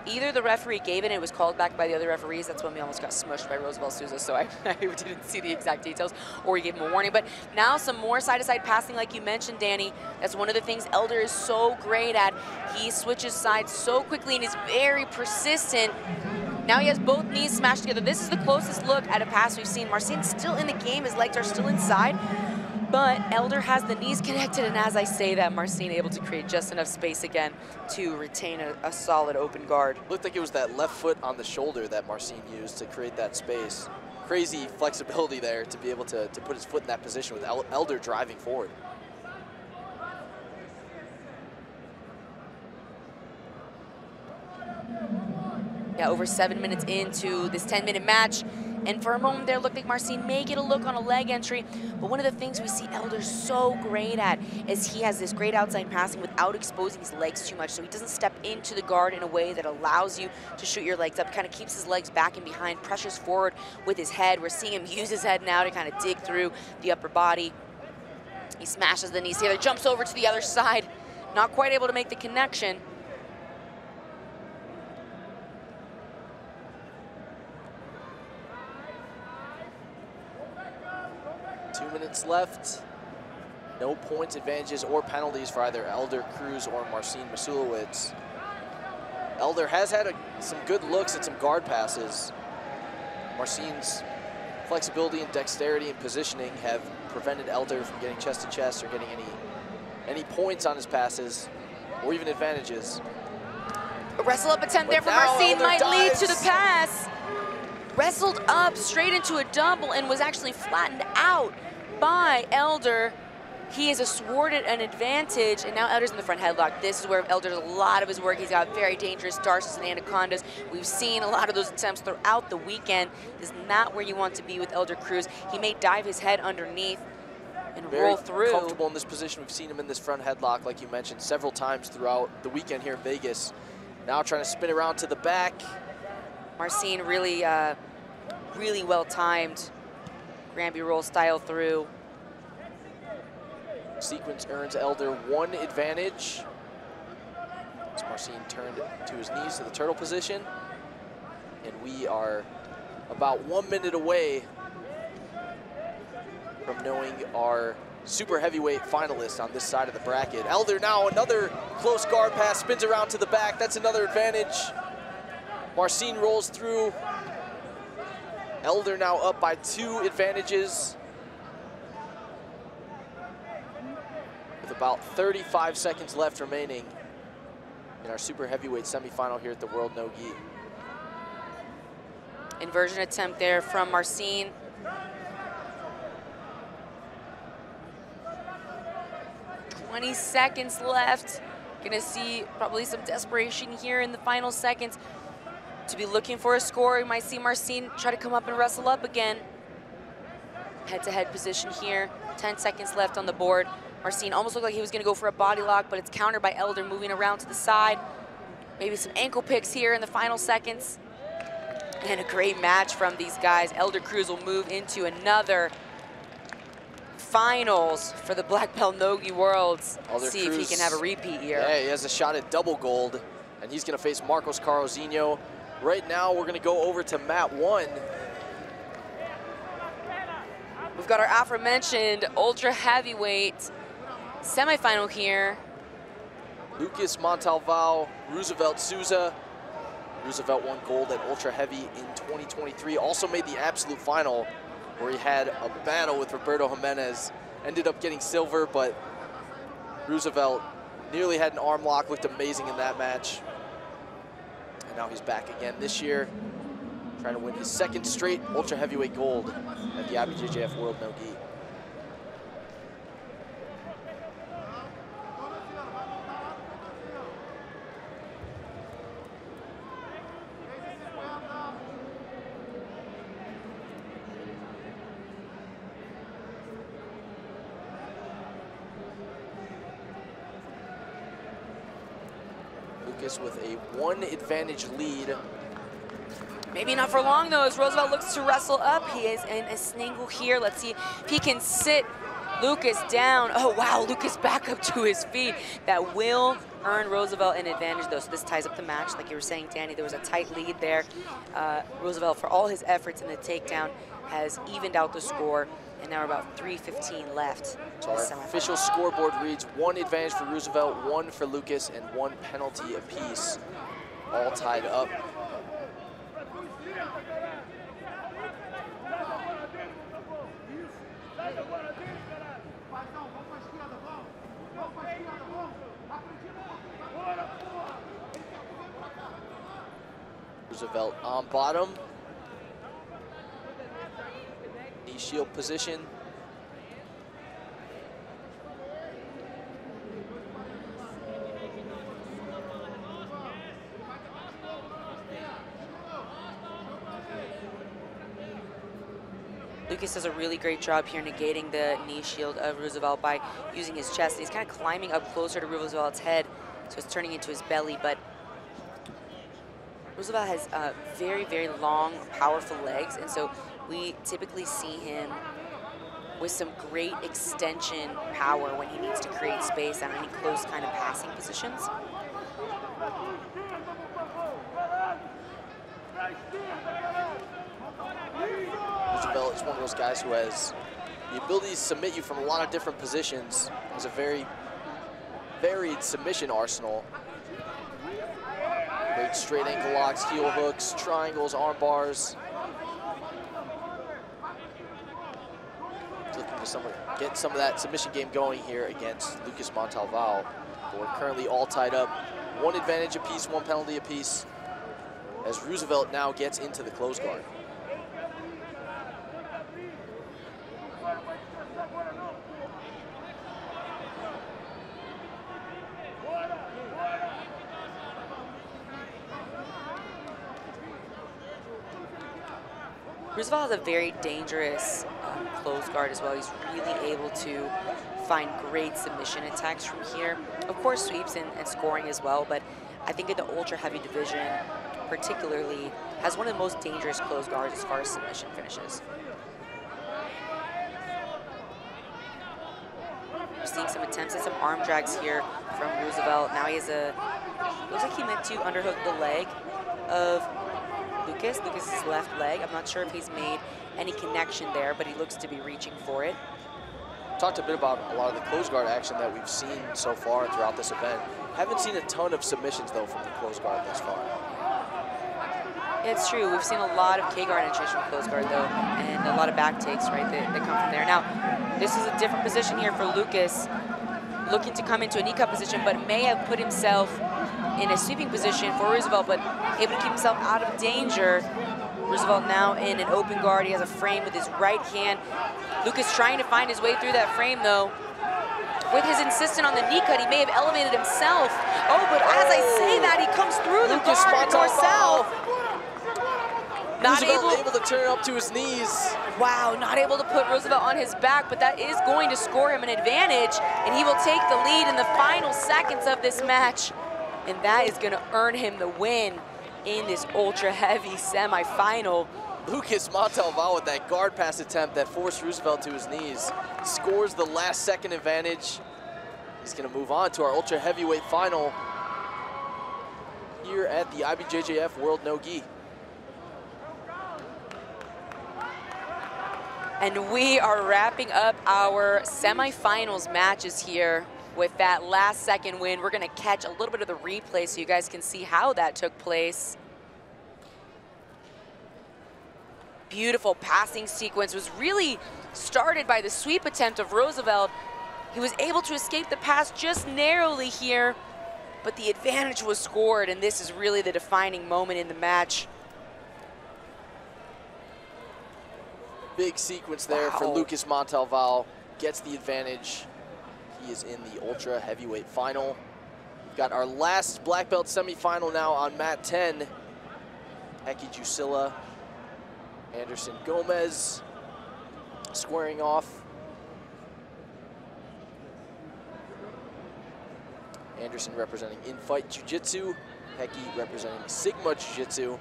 either the referee gave it and it was called back by the other referees. That's when we almost got smushed by Roosevelt Souza, so I didn't see the exact details, or he gave him a warning. But now some more side-to-side passing like you mentioned, Danny. That's one of the things Elder is so great at. He switches sides so quickly and is very persistent. Now he has both knees smashed together. This is the closest look at a pass we've seen. Marcin's still in the game, his legs are still inside. But Elder has the knees connected, and as I say that, Marcin able to create just enough space again to retain a solid open guard. Looked like it was that left foot on the shoulder that Marcin used to create that space. Crazy flexibility there to be able to put his foot in that position with Elder driving forward. Yeah, over 7 minutes into this 10-minute match. And for a moment there, it looked like Marcin may get a look on a leg entry. But one of the things we see Elder so great at is he has this great outside passing without exposing his legs too much. So he doesn't step into the guard in a way that allows you to shoot your legs up. Kind of keeps his legs back and behind, pressures forward with his head. We're seeing him use his head now to kind of dig through the upper body. He smashes the knees together, jumps over to the other side. Not quite able to make the connection. Left. No points, advantages, or penalties for either Elder Cruz or Marcin Masulowicz. Elder has had some good looks at some guard passes. Marcin's flexibility and dexterity and positioning have prevented Elder from getting chest to chest or getting any points on his passes or even advantages. A wrestle up attempt there for Marcin might lead to the pass. Wrestled up straight into a double and was actually flattened out by Elder. He has awarded an advantage, and now Elder's in the front headlock. This is where Elder does a lot of his work. He's got very dangerous darces and anacondas. We've seen a lot of those attempts throughout the weekend. This is not where you want to be with Elder Cruz. He may dive his head underneath and roll through. Very comfortable in this position. We've seen him in this front headlock, like you mentioned, several times throughout the weekend here in Vegas. Now trying to spin around to the back. Marcin really, really well-timed. Granby roll style through. Sequence earns Elder one advantage. As Marcin turned to his knees to the turtle position. And we are about 1 minute away from knowing our super heavyweight finalists on this side of the bracket. Elder now another close guard pass, spins around to the back. That's another advantage. Marcin rolls through. Elder now up by 2 advantages. With about 35 seconds left remaining in our super heavyweight semifinal here at the World No Gi. Inversion attempt there from Marcin. "20 seconds left. Gonna see probably some desperation here in the final seconds to be looking for a score. You might see Marcin try to come up and wrestle up again. Head-to-head position here. 10 seconds left on the board. Marcin almost looked like he was going to go for a body lock, but it's countered by Elder moving around to the side. Maybe some ankle picks here in the final seconds. And a great match from these guys. Elder Cruz will move into another finals for the Black Belt Nogi Worlds. See if he can have a repeat here. Yeah, he has a shot at double gold, and he's going to face Marcos Carrozinho. Right now, we're going to go over to mat 1. We've got our aforementioned ultra heavyweight semifinal here. Lucas Montalvão, Roosevelt Souza. Roosevelt won gold at ultra heavy in 2023. Also made the absolute final where he had a battle with Roberto Jimenez. Ended up getting silver, but Roosevelt nearly had an arm lock, looked amazing in that match. And now he's back again this year, trying to win his second straight ultra heavyweight gold at the IBJJF World No-Gi. Lucas with a 1 advantage lead. Maybe not for long though, as Roosevelt looks to wrestle up. He is in a snaggle here. Let's see if he can sit Lucas down. Oh wow, Lucas back up to his feet. That will earn Roosevelt an advantage though, so this ties up the match. Like you were saying, Danny, there was a tight lead there. Roosevelt, for all his efforts in the takedown, has evened out the score, and now we're about 3:15 left. So our official scoreboard reads 1 advantage for Roosevelt, 1 for Lucas, and 1 penalty apiece, all tied up. Roosevelt on bottom. Knee shield position. Lucas does a really great job here negating the knee shield of Roosevelt by using his chest. He's kind of climbing up closer to Roosevelt's head, so it's turning into his belly, but Roosevelt has very, very long, powerful legs, and so we typically see him with some great extension power when he needs to create space on any close kind of passing positions. Roosevelt is one of those guys who has the ability to submit you from a lot of different positions. Has a very varied submission arsenal. Great straight ankle locks, heel hooks, triangles, arm bars. Looking to get some of that submission game going here against Lucas Montalvão. But we're currently all tied up. 1 advantage apiece, 1 penalty apiece, as Roosevelt now gets into the close guard. Roosevelt has a very dangerous close guard as well. He's really able to find great submission attacks from here. Of course, sweeps and scoring as well, but I think in the ultra heavy division particularly has one of the most dangerous close guards as far as submission finishes. We're seeing some attempts at some arm drags here from Roosevelt. Now he has looks like he meant to underhook the leg of Lucas's left leg. I'm not sure if he's made any connection there, but he looks to be reaching for it. Talked a bit about a lot of the close guard action that we've seen so far throughout this event. Haven't seen a ton of submissions though from the close guard thus far. It's true. We've seen a lot of K-guard entries from close guard though, and a lot of back takes, right, that come from there. Now, this is a different position here for Lucas, looking to come into a knee cut position, but may have put himself in a sweeping position for Roosevelt, but able to keep himself out of danger. Roosevelt now in an open guard. He has a frame with his right hand. Lucas trying to find his way through that frame though. With his insistence on the knee cut, he may have elevated himself. Oh, but as I say that, he comes through the guard north-south. Not able to turn up to his knees. Wow, not able to put Roosevelt on his back, but that is going to score him an advantage, and he will take the lead in the final seconds of this match, and that is going to earn him the win in this ultra heavy semifinal. Lucas Montalval with that guard pass attempt that forced Roosevelt to his knees scores the last second advantage. He's going to move on to our ultra heavyweight final here at the IBJJF World No-Gi. And we are wrapping up our semifinals matches here with that last second win. We're gonna catch a little bit of the replay so you guys can see how that took place. Beautiful passing sequence was really started by the sweep attempt of Roosevelt. He was able to escape the pass just narrowly here, but the advantage was scored, and this is really the defining moment in the match. Big sequence there for Lucas Montalval. Gets the advantage. He is in the ultra heavyweight final. We've got our last black belt semifinal now on mat 10. Heki Jusila, Anderson Gomez squaring off. Anderson representing In-Fight Jiu-Jitsu. Heki representing Sigma Jiu-Jitsu.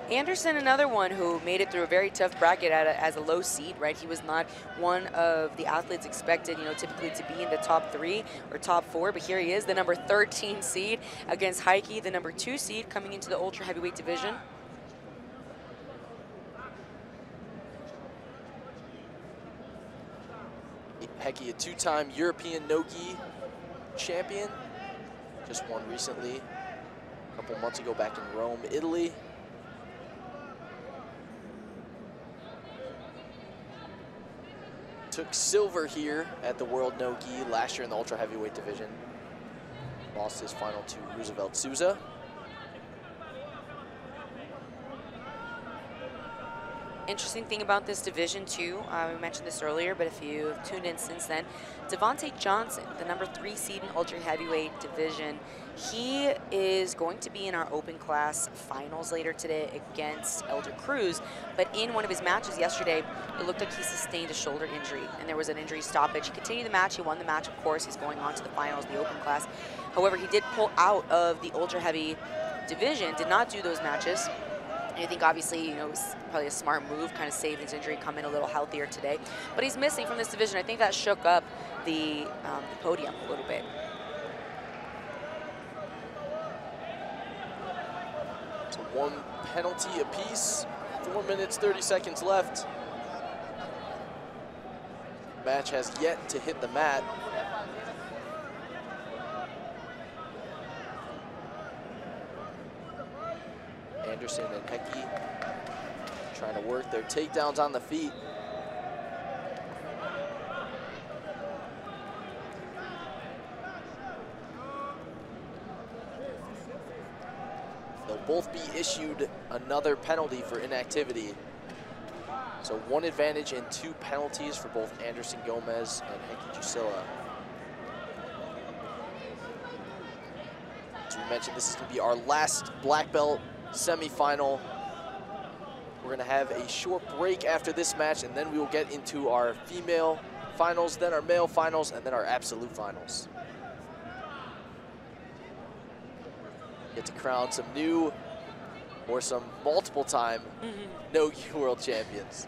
Anderson, another one who made it through a very tough bracket as a low seed, right? He was not one of the athletes expected, you know, typically to be in the top 3 or top 4, but here he is, the number 13 seed against Heki, the number 2 seed coming into the ultra heavyweight division. Heki, a 2-time European no-gi champion, just won recently, a couple months ago back in Rome, Italy. Took silver here at the World No-Gi last year in the ultra heavyweight division. Lost his final to Roosevelt Souza. Interesting thing about this division too, we mentioned this earlier, but if you've tuned in since then, Devontae Johnson, the number 3 seed in ultra heavyweight division, he is going to be in our open class finals later today against Elder Cruz. But in one of his matches yesterday, it looked like he sustained a shoulder injury, and there was an injury stoppage. He continued the match, he won the match, of course, he's going on to the finals, the open class. However, he did pull out of the ultra heavy division, did not do those matches. And I think obviously, you know, it was probably a smart move, kind of saved his injury, come in a little healthier today. But he's missing from this division. I think that shook up the podium a little bit. So 1 penalty apiece, 4 minutes, 30 seconds left. Match has yet to hit the mat. Anderson and Heki trying to work their takedowns on the feet. They'll both be issued another penalty for inactivity. So 1 advantage and 2 penalties for both Anderson Gomez and Heki Jusila. As we mentioned, this is going to be our last black belt semifinal. We're gonna have a short break after this match, and then we will get into our female finals, then our male finals, and then our absolute finals. Get to crown some new or some multiple-time no-gi world champions.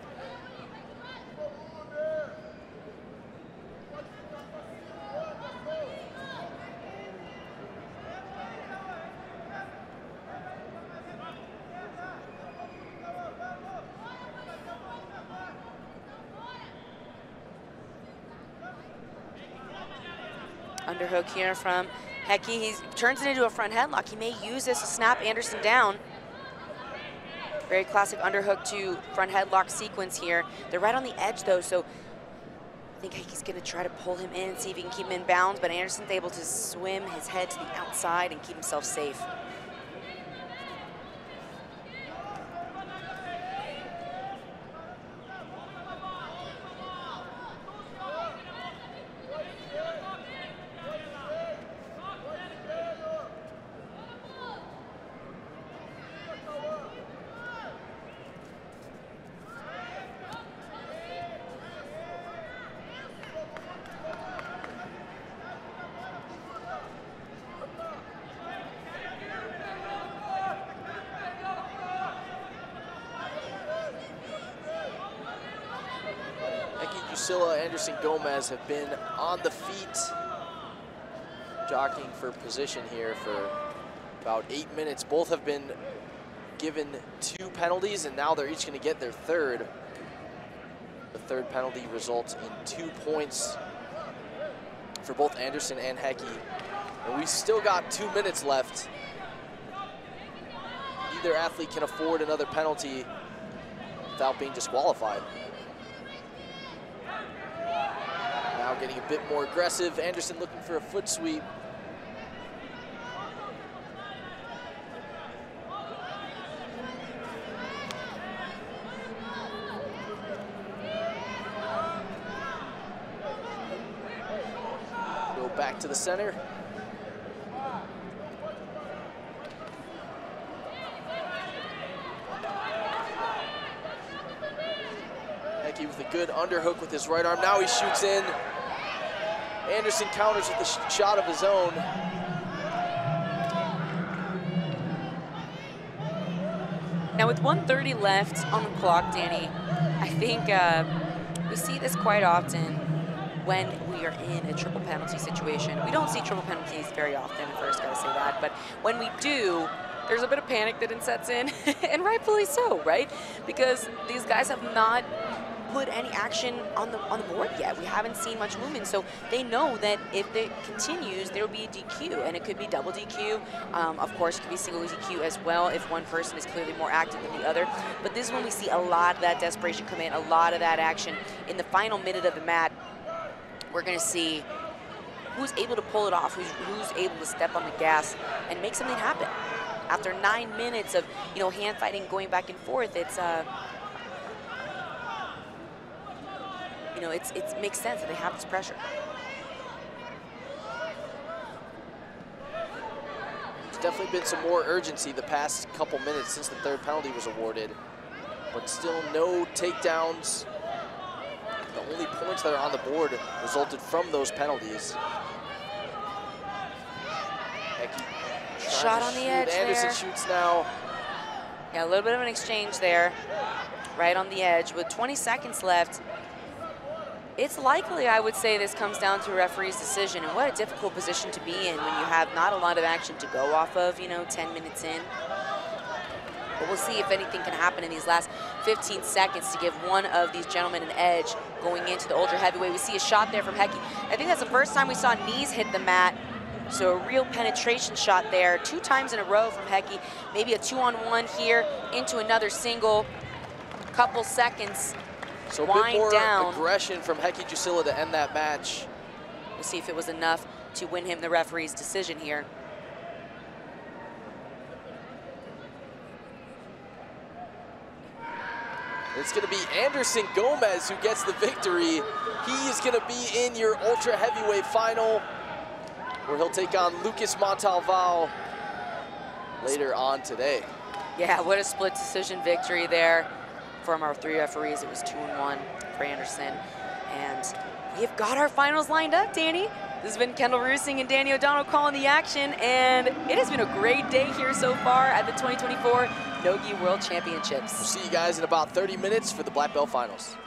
Underhook here from Heki. He turns it into a front headlock. He may use this to snap Anderson down. Very classic underhook to front headlock sequence here. They're right on the edge though, so I think Heki's gonna try to pull him in, see if he can keep him in bounds, but Anderson's able to swim his head to the outside and keep himself safe. Drusilla Anderson-Gomez have been on the feet, jockeying for position here for about 8 minutes. Both have been given 2 penalties, and now they're each going to get their third. The third penalty results in 2 points for both Anderson and Hecky. And we still got 2 minutes left. Neither athlete can afford another penalty without being disqualified. Now getting a bit more aggressive. Anderson looking for a foot sweep. Go back to the center. Hecky with a good underhook with his right arm. Now he shoots in. Anderson counters with a shot of his own. Now with 1:30 left on the clock, Danny, I think we see this quite often when we are in a triple penalty situation. We don't see triple penalties very often, first gotta say that, but when we do, there's a bit of panic that sets in, and rightfully so, right? Because these guys have not put any action on the board yet. We haven't seen much movement, so they know that if it continues, there will be a DQ, and it could be double DQ. Of course, it could be single DQ as well if one person is clearly more active than the other. But this is when we see a lot of that desperation come in, a lot of that action. In the final minute of the match, we're going to see who's able to pull it off, who's able to step on the gas and make something happen. After 9 minutes of, you know, hand fighting, going back and forth, it's you know, it makes sense that they have this pressure. There's definitely been some more urgency the past couple minutes since the third penalty was awarded, but still no takedowns. The only points that are on the board resulted from those penalties. Hecky Shot on the edge Anderson there. shoots now. Yeah, a little bit of an exchange there, right on the edge. With 20 seconds left, it's likely, I would say, this comes down to a referee's decision, and what a difficult position to be in when you have not a lot of action to go off of, you know, 10 minutes in. But we'll see if anything can happen in these last 15 seconds to give one of these gentlemen an edge going into the ultra heavyweight. We see a shot there from Hecky. I think that's the first time we saw knees hit the mat. So a real penetration shot there, 2 times in a row from Hecky. Maybe a 2-on-1 here into another single. Couple seconds. So a bit more aggression from Hecky Drusilla to end that match. We'll see if it was enough to win him the referee's decision here. It's going to be Anderson-Gomez who gets the victory. He is going to be in your ultra heavyweight final, where he'll take on Lucas Montalval later on today. Yeah, what a split decision victory there from our 3 referees. It was 2-1 for Anderson. And we've got our finals lined up, Danny. This has been Kendall Rusing and Danny O'Donnell calling the action, and it has been a great day here so far at the 2024 Nogi World Championships. We'll see you guys in about 30 minutes for the Black Belt Finals.